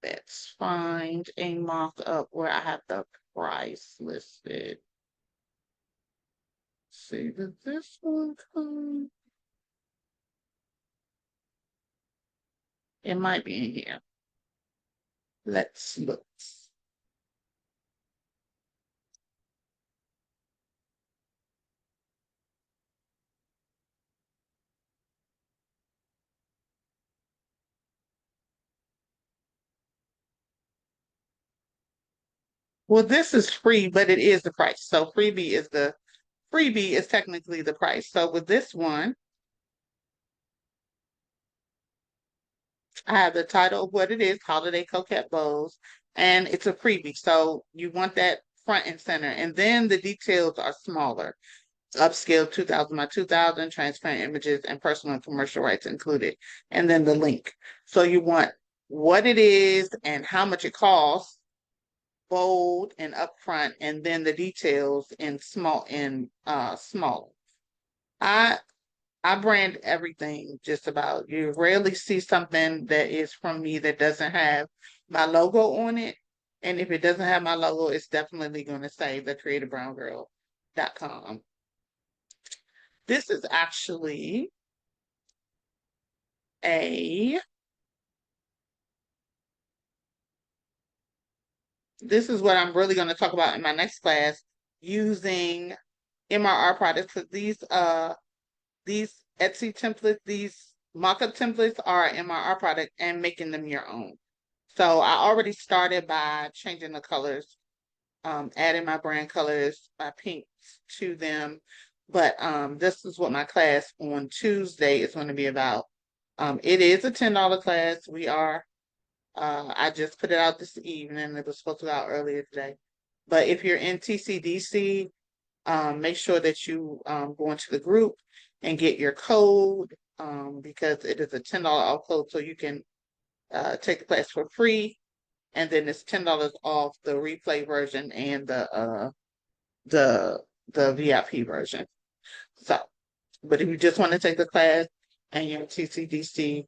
Speaker 1: let's find a mock-up where I have the price listed. See, did this one come? It might be in here. Let's look. Well, this is free, but it is the price. So freebie is technically the price. So with this one, I have the title of what it is, Holiday Coquette Bows, and it's a freebie. So you want that front and center. And then the details are smaller. Upscale 2000 by 2000, transparent images, and personal and commercial rights included. And then the link. So you want what it is and how much it costs, bold and upfront, and then the details in small. I brand everything just about. You rarely see something that is from me that doesn't have my logo on it. And if it doesn't have my logo, it's definitely going to say thecreativebrown.com. This is actually this is what I'm really going to talk about in my next class, using MRR products, because these Etsy templates, these mockup templates are an MRR product, and making them your own. So I already started by changing the colors, adding my brand colors, my pinks to them. But this is what my class on Tuesday is going to be about. It is a $10 class. I just put it out this evening. It was supposed to go out earlier today. But if you're in TCDC, make sure that you go into the group and get your code, because it is a $10 off code, so you can take the class for free. And then it's $10 off the replay version and the VIP version. So, but if you just want to take the class and you're TCDC,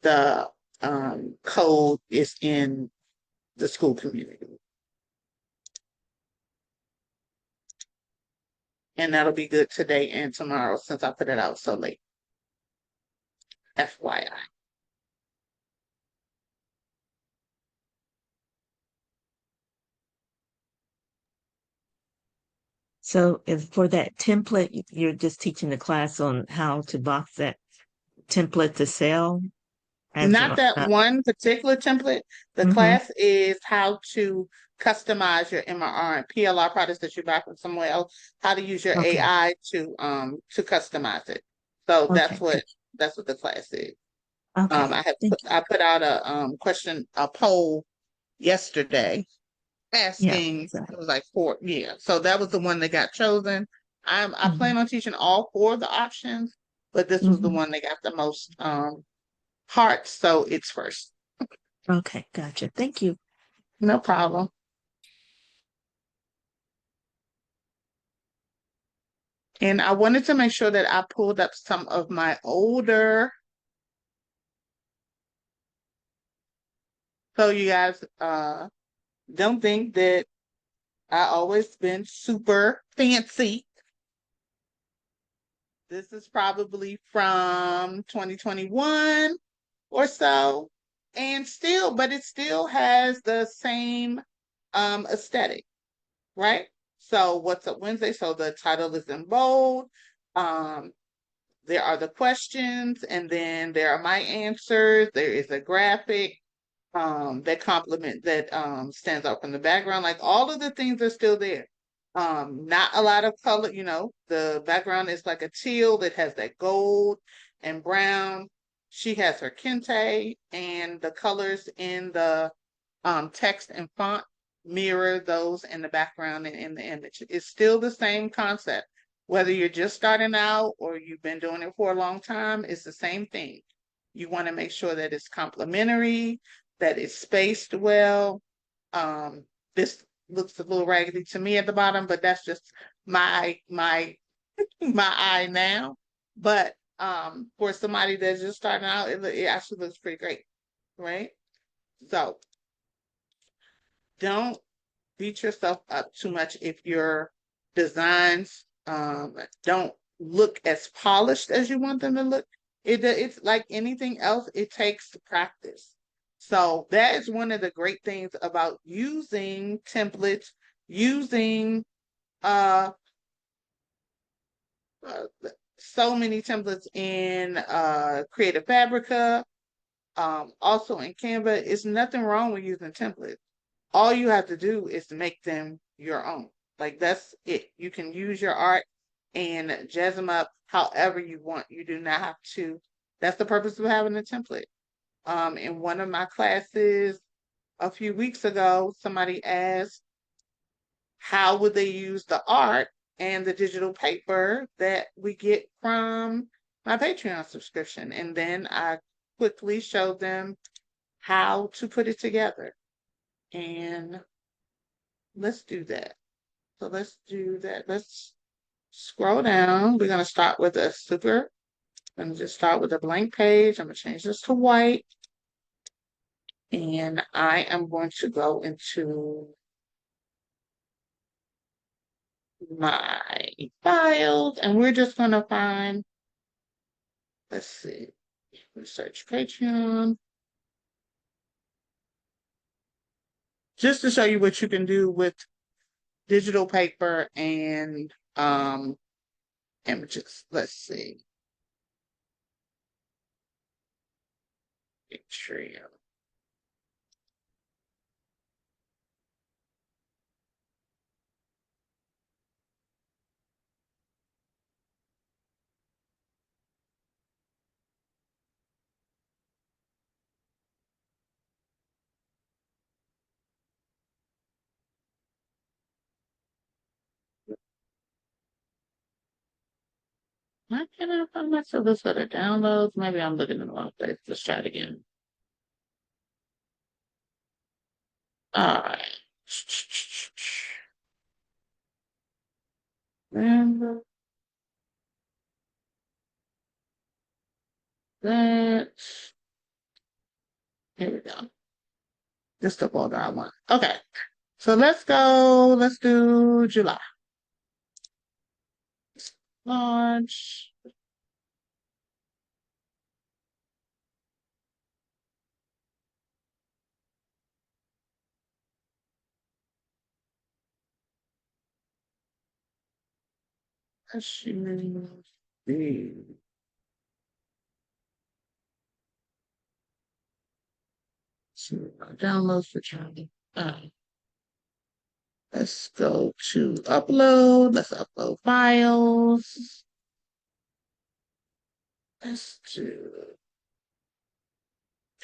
Speaker 1: the code is in the school community. And that'll be good today and tomorrow, since I put it out so late. FYI.
Speaker 2: So if for that template, you're just teaching the class on how to box that template to sell?
Speaker 1: Not that one particular template. The class is how to customize your MRR and PLR products that you buy from somewhere else, how to use your AI to customize it. So that's what the class is. I put out a poll yesterday asking, it was like 4, so that was the one that got chosen. I plan on teaching all 4 of the options, but this was the one that got the most hearts, so it's first.
Speaker 2: Okay, gotcha. Thank you.
Speaker 1: No problem. And I wanted to make sure that I pulled up some of my older. So you guys don't think that I always been super fancy. This is probably from 2021 or so. And but it still has the same aesthetic, right? So what's up Wednesday? So the title is in bold. There are the questions, and then there are my answers. There is a graphic that stands out from the background. Like, all of the things are still there. Not a lot of color, the background is like a teal that has that gold and brown. She has her kente, and the colors in the text and font mirror those in the background and in the image. It's still the same concept. Whether you're just starting out or you've been doing it for a long time, it's the same thing. You want to make sure that it's complementary, that it's spaced well. This looks a little raggedy to me at the bottom, but that's just my eye now. But for somebody that's just starting out, it actually looks pretty great, right? So don't beat yourself up too much if your designs don't look as polished as you want them to look. It's like anything else, it takes practice. So that is one of the great things about using templates, using so many templates in Creative Fabrica, also in Canva. It's nothing wrong with using templates. All you have to do is make them your own. Like, that's it. You can use your art and jazz them up however you want. You do not have to. That's the purpose of having a template. In one of my classes a few weeks ago, somebody asked, how would they use the art and the digital paper that we get from my Patreon subscription? And then I quickly showed them how to put it together. And let's do that. So let's do that. Let's scroll down. We're going to start with I'm going to just start with a blank page. I'm going to change this to white. And I am going to go into my files, and we're just going to find, let's see. Search Patreon. Just to show you what you can do with digital paper and images. Let's see. Patreon. Why can't I find myself? Let's go to downloads. Maybe I'm looking in the wrong place. Let's try it again. All right. And that. Here we go. Just the folder I want. Okay. So let's go. Let's do July. Launch. Let's use the downloads for Charlie. Let's go to upload. Let's upload files. Let's do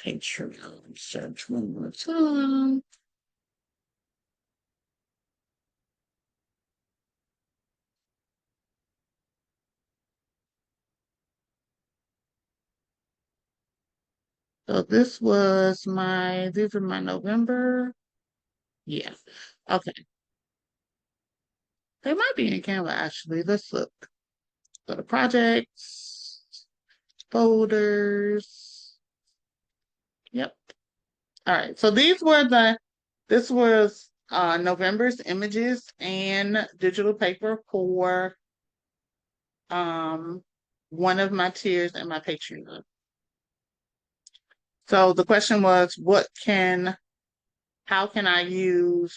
Speaker 1: Patreon. Search one more time. So these are my November. Yeah. Okay. They might be in Canva actually. Let's look. Go to projects, folders. Yep. All right. So this was November's images and digital paper for one of my tiers in my Patreon. So the question was, how can I use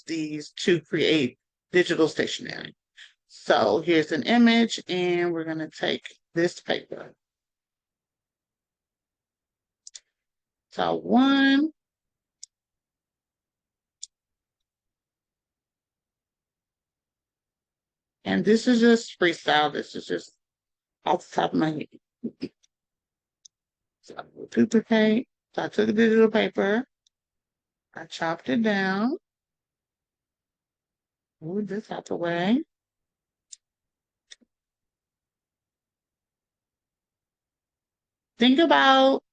Speaker 1: these to create digital stationery? So here's an image, and we're going to take this paper. So one, and this is just freestyle. This is just off the top of my head. So I will duplicate. So I took a digital paper, I chopped it down, move this out the way. Think about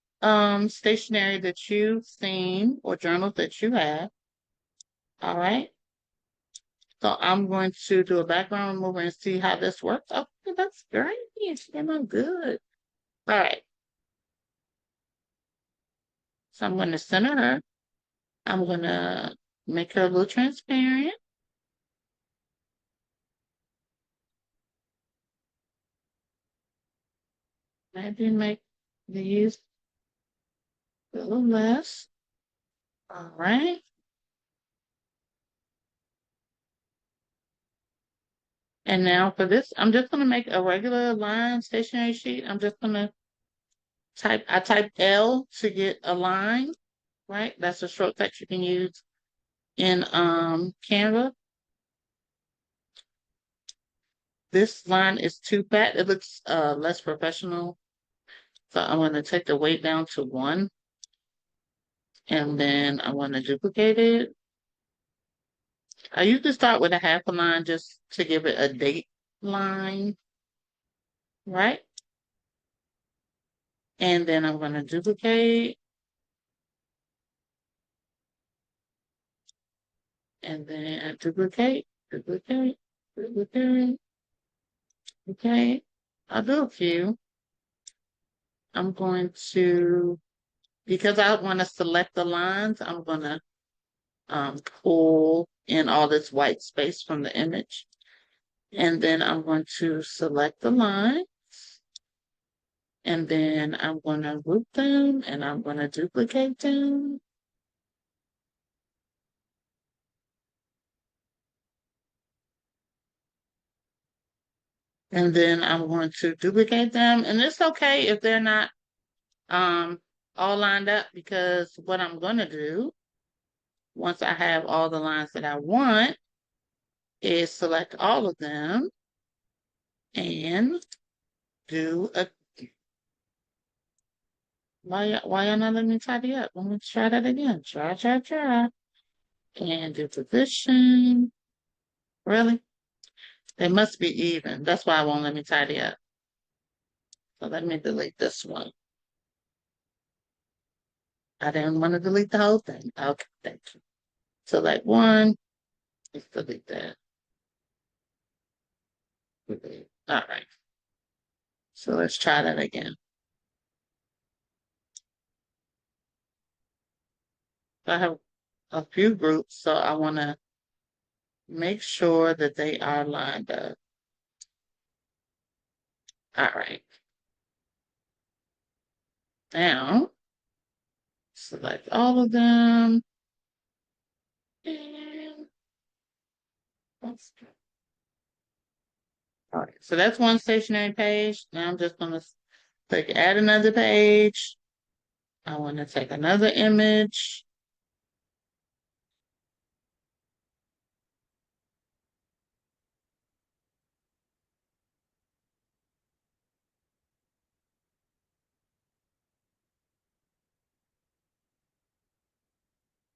Speaker 1: stationery that you've seen or journals that you have. All right. So I'm going to do a background remover and see how this works. Okay, that's great. It's getting good. All right. So I'm going to center her. I'm going to make her a little transparent. Maybe make these a little less. All right. And now for this, I'm just going to make a regular line stationery sheet. I'm just going to I type L to get a line, right? That's a shortcut you can use in Canva. This line is too fat. It looks less professional. So I want to take the weight down to 1. And then I want to duplicate it. I usually start with a half a line just to give it a date line, right? And then I'm going to duplicate. And then I duplicate. Okay. I'll do a few. I'm going to, because I want to select the lines, I'm going to pull in all this white space from the image. And then I'm going to select the line. And then I'm going to group them and I'm going to duplicate them. And then I'm going to duplicate them. And it's okay if they're not all lined up, because what I'm going to do once I have all the lines that I want is select all of them and do a why y'all not letting me tidy up? Let me try that again. Try. And do position. Really? They must be even. That's why it won't let me tidy up. So let me delete this one. I didn't want to delete the whole thing. Okay, thank you. Select one. Let's delete that. All right. So let's try that again. So I have a few groups, so I want to make sure that they are lined up. All right. Now, select all of them. And all right, so that's one stationery page. Now I'm just going to click add another page. I want to take another image.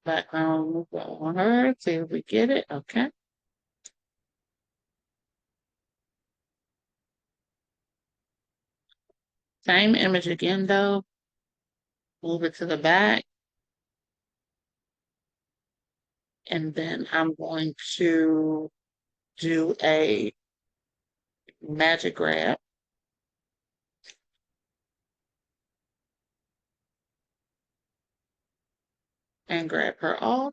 Speaker 1: Background on her, see if we get it. Okay. Same image again though. Move it to the back. And then I'm going to do a magic grab. And grab her off.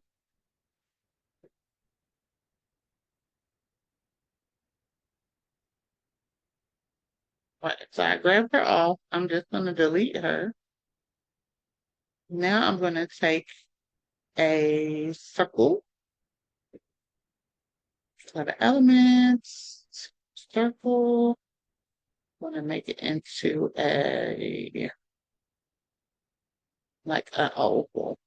Speaker 1: Right, so I grabbed her off. I'm just going to delete her. Now I'm going to take a circle for the elements, circle. Want to make it into like an oval.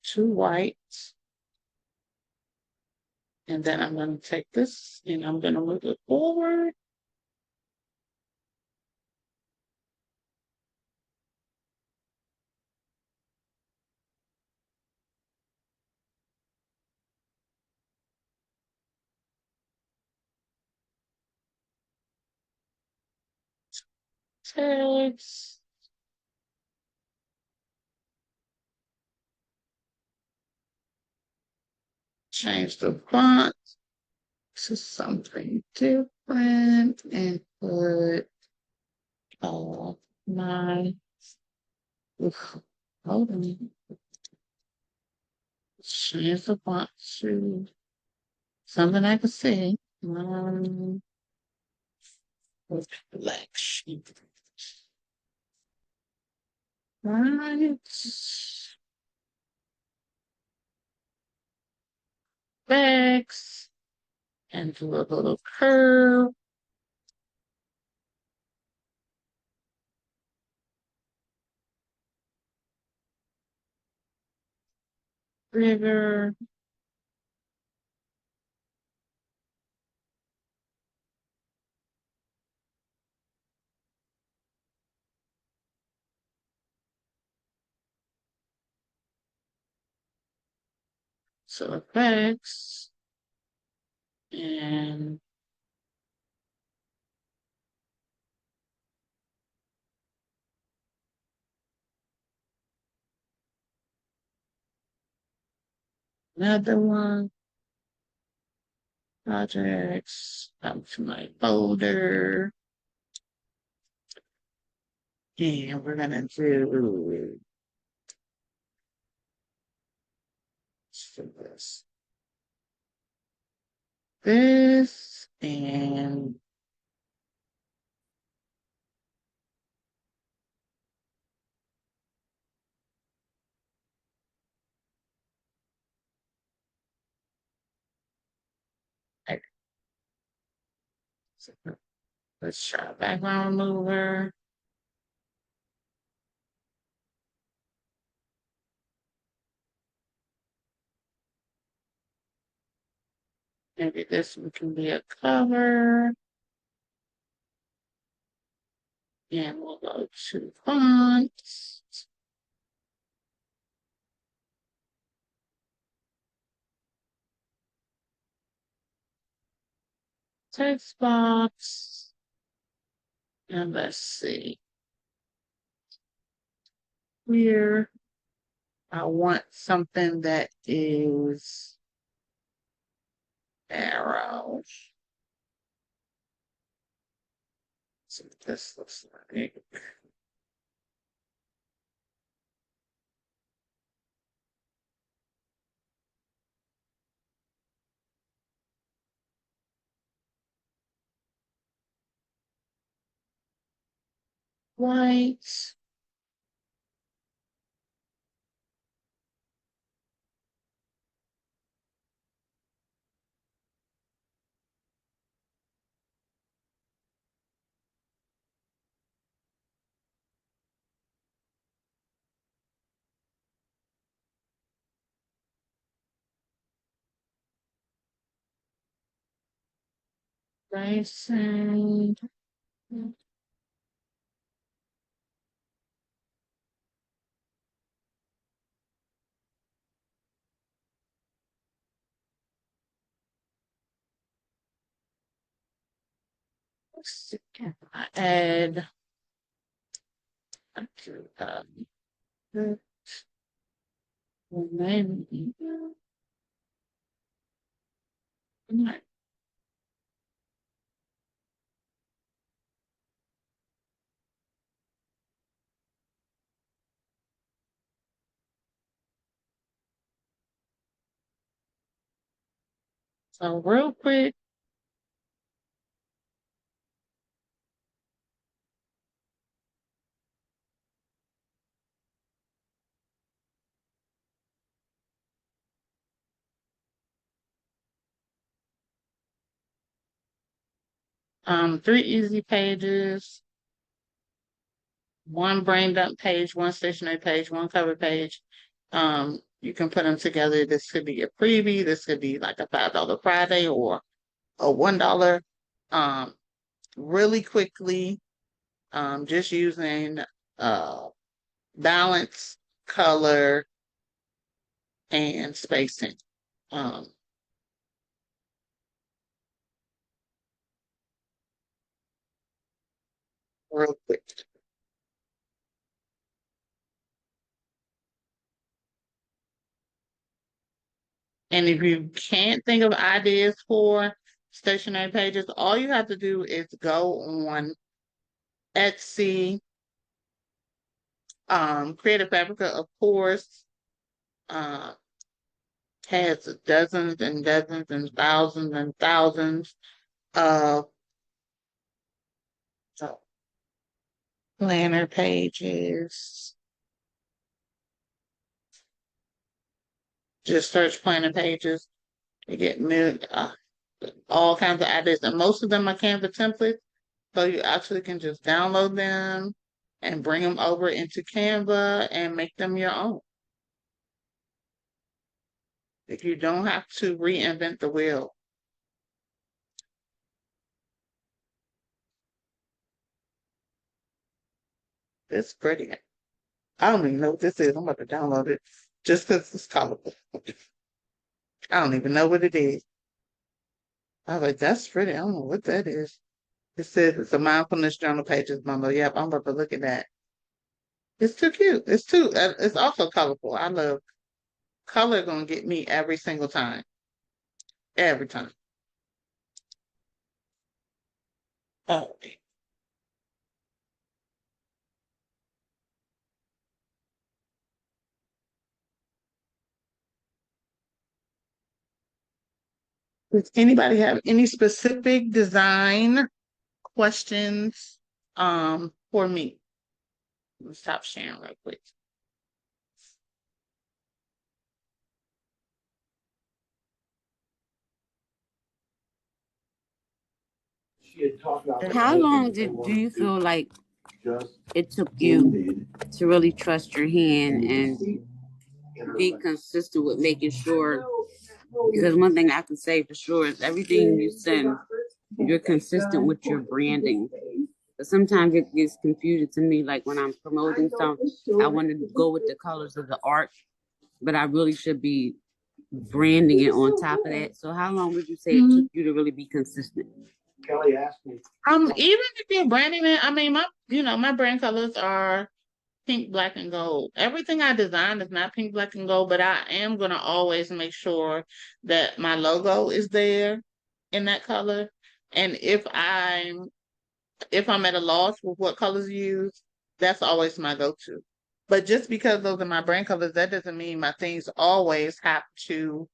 Speaker 1: Two whites. And then I'm going to take this and I'm going to move it forward. Text. Change the font to something different and put all my, hold on. Change the font to something I can see. Black sheep. Right. Specs. And do a little curve. Bigger. So effects. And another one. Projects. Come to my folder. And we're gonna do this. This and let's try background remover. Maybe this one can be a cover. And we'll go to fonts. Text box. And let's see. Here, I want something that is arrow. So this looks like white. Rice and let's see, can I add the name. So real quick, 3 easy pages, 1 brain dump page, 1 stationery page, 1 cover page. You can put them together. This could be a freebie. This could be like a $5 Friday or a $1. Um, really quickly, just using balance, color, and spacing. Um, real quick. And if you can't think of ideas for stationery pages, all you have to do is go on Etsy, Creative Fabrica, of course, uh, has dozens and dozens and thousands of uh, planner pages. Just search planner pages. You get all kinds of ideas, and most of them are Canva templates. So you actually can just download them and bring them over into Canva and make them your own. If you don't have to reinvent the wheel. It's pretty. I don't even know what this is. I'm about to download it just because it's colorful. I don't even know what it is. I was like, that's pretty. I don't know what that is. It says it's a mindfulness journal pages bundle. Yep, I'm about to look at that. It's too cute. It's also colorful. I love color gonna get me every single time. Every time. Oh, Does anybody have any specific design questions for me? Let me stop sharing real quick.
Speaker 3: How long do you feel like it took you to really trust your hand and be consistent with making sure? Because one thing I can say for sure is everything you send, you're consistent with your branding. But sometimes it gets confusing to me, like when I'm promoting something, I want to go with the colors of the art, but I really should be branding it on top of that. So how long would you say it took you to really be consistent?
Speaker 1: Even if you're branding it, I mean, my brand colors are pink, black, and gold. Everything I design is not pink, black, and gold, but I am gonna always make sure that my logo is there in that color. And if I'm at a loss with what colors to use, that's always my go-to. But just because those are my brand colors, that doesn't mean my things always have to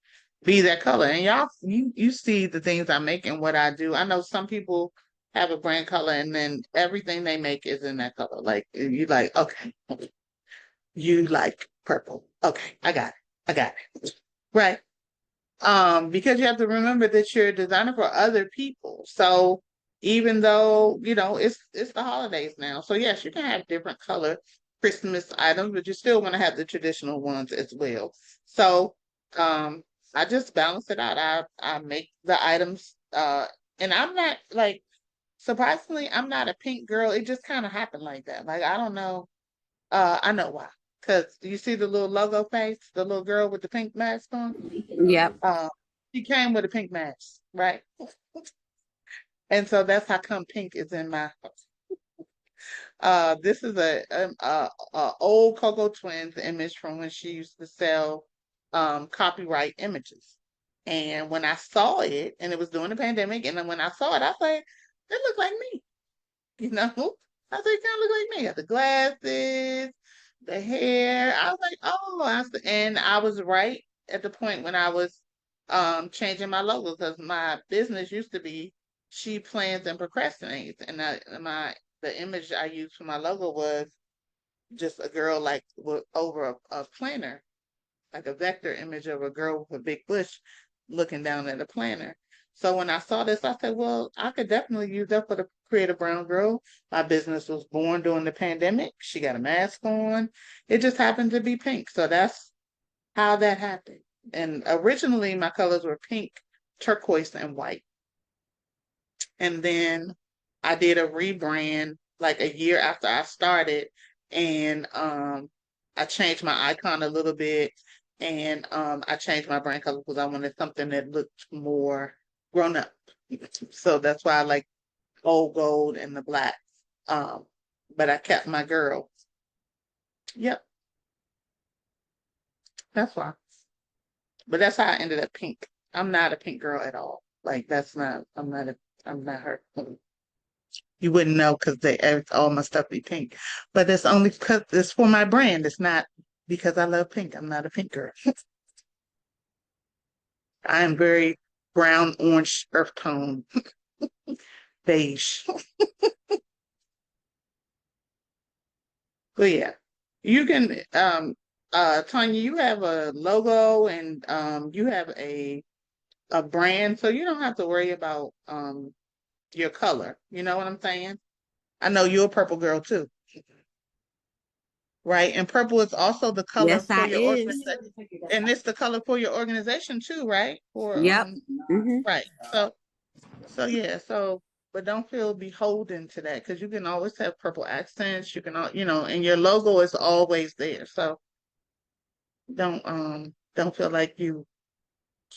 Speaker 1: be that color. And y'all, you see the things I make and what I do. I know some people have a brand color and then everything they make is in that color. Like you like, okay, you like purple. Okay, I got it. I got it. Right. Because you have to remember that you're designing for other people. So even though, it's the holidays now. So yes, you can have different color Christmas items, but you still want to have the traditional ones as well. So I just balance it out. I make the items and I'm not like surprisingly, I'm not a pink girl. It just kind of happened like that. Like I don't know. I know why. Because you see the little logo face, the little girl with the pink mask on?
Speaker 3: Yep.
Speaker 1: She came with a pink mask, right? And so that's how come pink is in my house. This is a old Coco Twins image from when she used to sell copyright images. And when I saw it, and it was during the pandemic, and then when I saw it, I was like, it looked like me, you know? I said, it kind of look like me. Got the glasses, the hair. I was like, oh, and I was right at the point when I was changing my logo because my business used to be She Plans and Procrastinates, and the image I used for my logo was just a girl like over a planner, like a vector image of a girl with a big bush looking down at a planner. So when I saw this, I said, well, I could definitely use that for the Creative Brown Girl. My business was born during the pandemic. She got a mask on. It just happened to be pink. So that's how that happened. And originally my colors were pink, turquoise, and white. And then I did a rebrand like a year after I started. And I changed my icon a little bit. And I changed my brand color because I wanted something that looked more grown up. So that's why I like old gold and the black. But I kept my girl. Yep, that's why. But that's how I ended up pink. I'm not a pink girl at all. Like I'm not her. You wouldn't know because all my stuff be pink. But it's only because it's for my brand. It's not because I love pink. I'm not a pink girl. I am very brown, orange, earth tone, beige. But yeah, you can Tanya, you have a logo and you have a brand, so you don't have to worry about your color. You know what I'm saying? I know you're a purple girl too, right? And purple is also the color
Speaker 3: Yes,
Speaker 1: for
Speaker 3: I
Speaker 1: your
Speaker 3: is.
Speaker 1: organization, and it's the color for your organization too, right? For
Speaker 3: Yep. Mm-hmm.
Speaker 1: right. So yeah, but don't feel beholden to that because you can always have purple accents. You can, and your logo is always there. So don't feel like you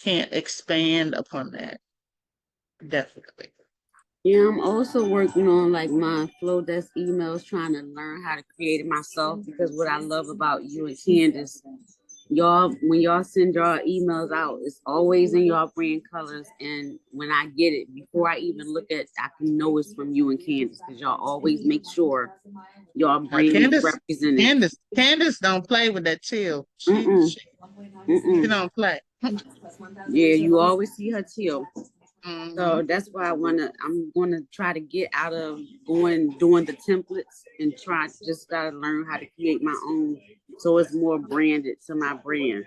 Speaker 1: can't expand upon that. Definitely.
Speaker 3: Yeah, I'm also working on like my flow desk emails, trying to learn how to create it myself. Because what I love about you and Candace, y'all, when y'all send y'all emails out, it's always in y'all brand colors. And when I get it, before I even look at it, I can know it's from you and Candace because y'all always make sure y'all brand is represented.
Speaker 1: Candace don't play with that chill.
Speaker 3: Mm-mm.
Speaker 1: She don't play.
Speaker 3: Yeah, you always see her teal.
Speaker 1: Mhm.
Speaker 3: So that's why I'm gonna try to get out of doing the templates and gotta learn how to create my own so it's more branded to my brand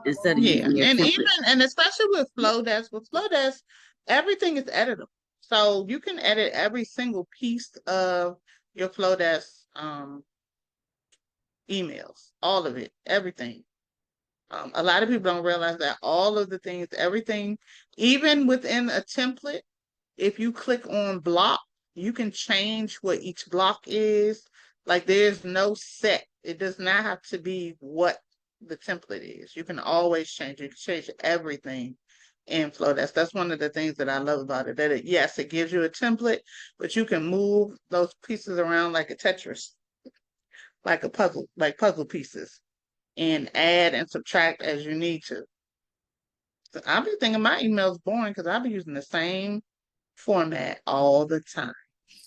Speaker 3: instead of
Speaker 1: Yeah,
Speaker 3: using their
Speaker 1: and
Speaker 3: templates.
Speaker 1: even and especially with Flowdesk, everything is editable. So you can edit every single piece of your Flowdesk emails, all of it, everything. A lot of people don't realize that all of the things, everything, even within a template, if you click on block, you can change what each block is. Like there's no set. It does not have to be what the template is. You can always change it. You can change everything in Flow. That's one of the things that I love about it. That yes, it gives you a template, but you can move those pieces around like a Tetris, like a puzzle, like puzzle pieces, and add and subtract as you need to. So I'll be thinking my email's boring because I'll be using the same format all the time.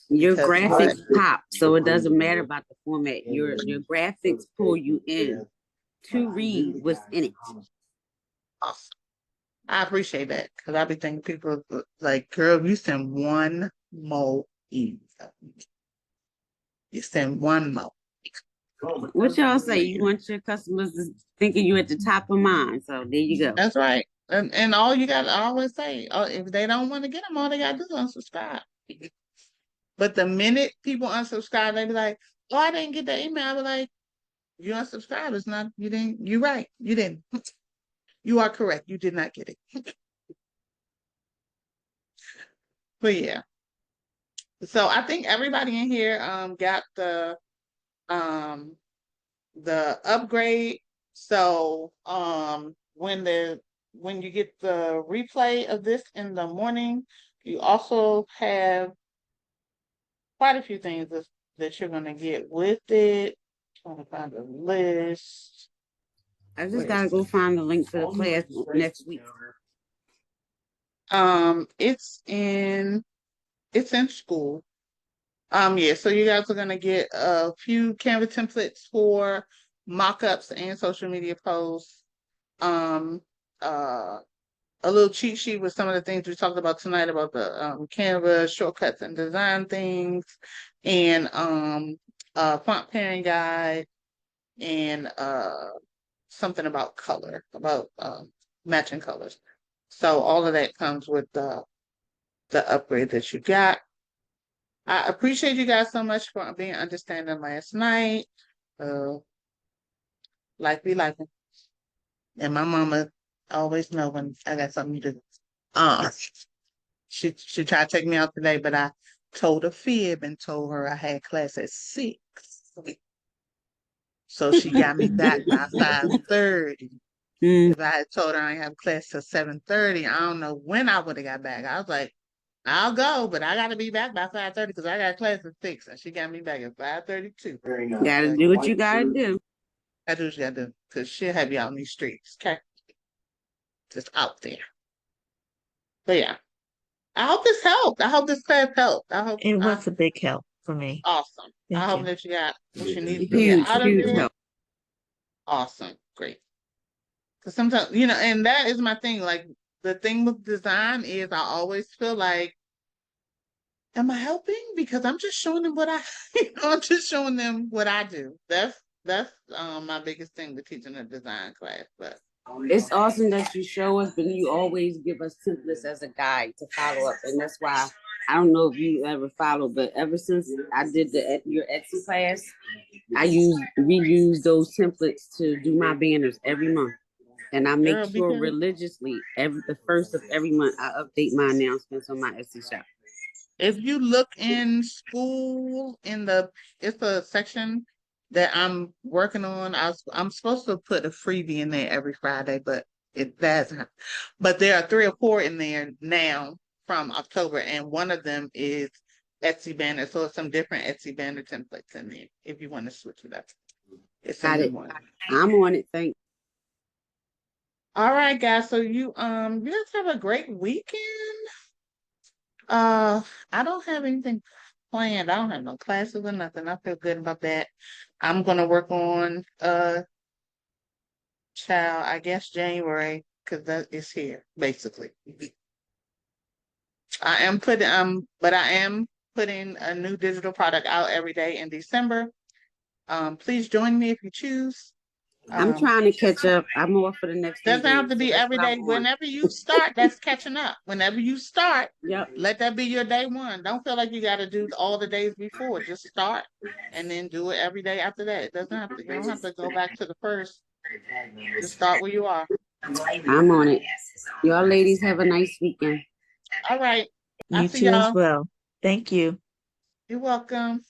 Speaker 3: Your
Speaker 1: Because what?
Speaker 3: graphics pop, so it doesn't matter about the format. Your graphics pull you in to read what's in it.
Speaker 1: Awesome. I appreciate that because I be thinking people like, girl, you send one more email. You send one more.
Speaker 3: What y'all say? You want your customers thinking you at the top of mind. So there you go.
Speaker 1: That's right. And all you got to always say, if they don't want to get them, all they got to do is unsubscribe. But the minute people unsubscribe, they be like, oh, I didn't get the email. I be like, you unsubscribe. It's not, you didn't, you're right. You didn't. You are correct. You did not get it. But yeah. So I think everybody in here got um the upgrade. So when you get the replay of this in the morning, you also have quite a few things that you're gonna get with it. Trying to find a list.
Speaker 3: I just gotta go find the link for the class next week.
Speaker 1: It's in school. Yeah, so you guys are gonna get a few Canva templates for mockups and social media posts. Um, uh, a little cheat sheet with some of the things we talked about tonight about the Canva shortcuts and design things, and font pairing guide, and something about color, about matching colors. So all of that comes with the upgrade that you got. I appreciate you guys so much for being understanding last night. Life be life. And my mama always know when I got something to do. Uh, she tried to take me out today, but I told a fib and told her I had class at 6. So she got me back by 5:30. If I had told her I have class till 7:30, I don't know when I would have got back. I was like, I'll go, but I got to be back by 5:30 because I got class at 6, and she got me back at 5:32.
Speaker 3: Gotta do what you gotta do.
Speaker 1: I do what you gotta do because she'll have you out in these streets, okay? Just out there. But yeah, I hope this helped. I hope this class helped. I hope
Speaker 2: It was a big help for me.
Speaker 1: awesome. I
Speaker 2: Thank
Speaker 1: hope
Speaker 2: you.
Speaker 1: that you got what you need to get
Speaker 3: Huge,
Speaker 1: out of
Speaker 3: huge
Speaker 1: it.
Speaker 3: help.
Speaker 1: Awesome, great. Because sometimes, and that is my thing. Like the thing with design is I always feel like, am I helping? Because I'm just showing them what I'm just showing them what I do. That's my biggest thing with teaching a design class. But
Speaker 3: It's awesome that you show us, but you always give us templates as a guide to follow up, and that's why I don't know if you ever follow, but ever since I did your Etsy class, we use those templates to do my banners every month, and I make
Speaker 1: girl,
Speaker 3: sure
Speaker 1: because
Speaker 3: religiously the first of every month I update my announcements on my Etsy shop.
Speaker 1: if you look in school it's a section that I'm working on. I'm supposed to put a freebie in there every Friday, but it doesn't. But there are 3 or 4 in there now from October, and one of them is Etsy banner. So it's some different Etsy banner templates in there if you want to switch it up. It's a
Speaker 3: Got
Speaker 1: new
Speaker 3: it.
Speaker 1: one.
Speaker 3: I'm on it. Thanks.
Speaker 1: All right, guys. So you guys have a great weekend. Uh, I don't have anything planned. I don't have no classes or nothing. I feel good about that. I'm gonna work on child, I guess January. because that is here, basically. I am putting a new digital product out every day in December. Please join me if you choose.
Speaker 3: I'm trying to catch up. I'm off for the next 3
Speaker 1: Doesn't have
Speaker 3: days,
Speaker 1: to be
Speaker 3: so that's
Speaker 1: every
Speaker 3: what
Speaker 1: day.
Speaker 3: I'm on.
Speaker 1: Whenever you start, that's catching up. Whenever you start,
Speaker 3: Yep.
Speaker 1: let that be your day one. Don't feel like you got to do all the days before. Just start and then do it every day after that. It doesn't have to. You don't have to go back to the first. Just start where you are.
Speaker 3: I'm on it. Y'all ladies have a nice weekend.
Speaker 1: All right. I'll
Speaker 2: You
Speaker 1: see
Speaker 2: too as
Speaker 1: y'all.
Speaker 2: well. Thank you.
Speaker 1: You're welcome.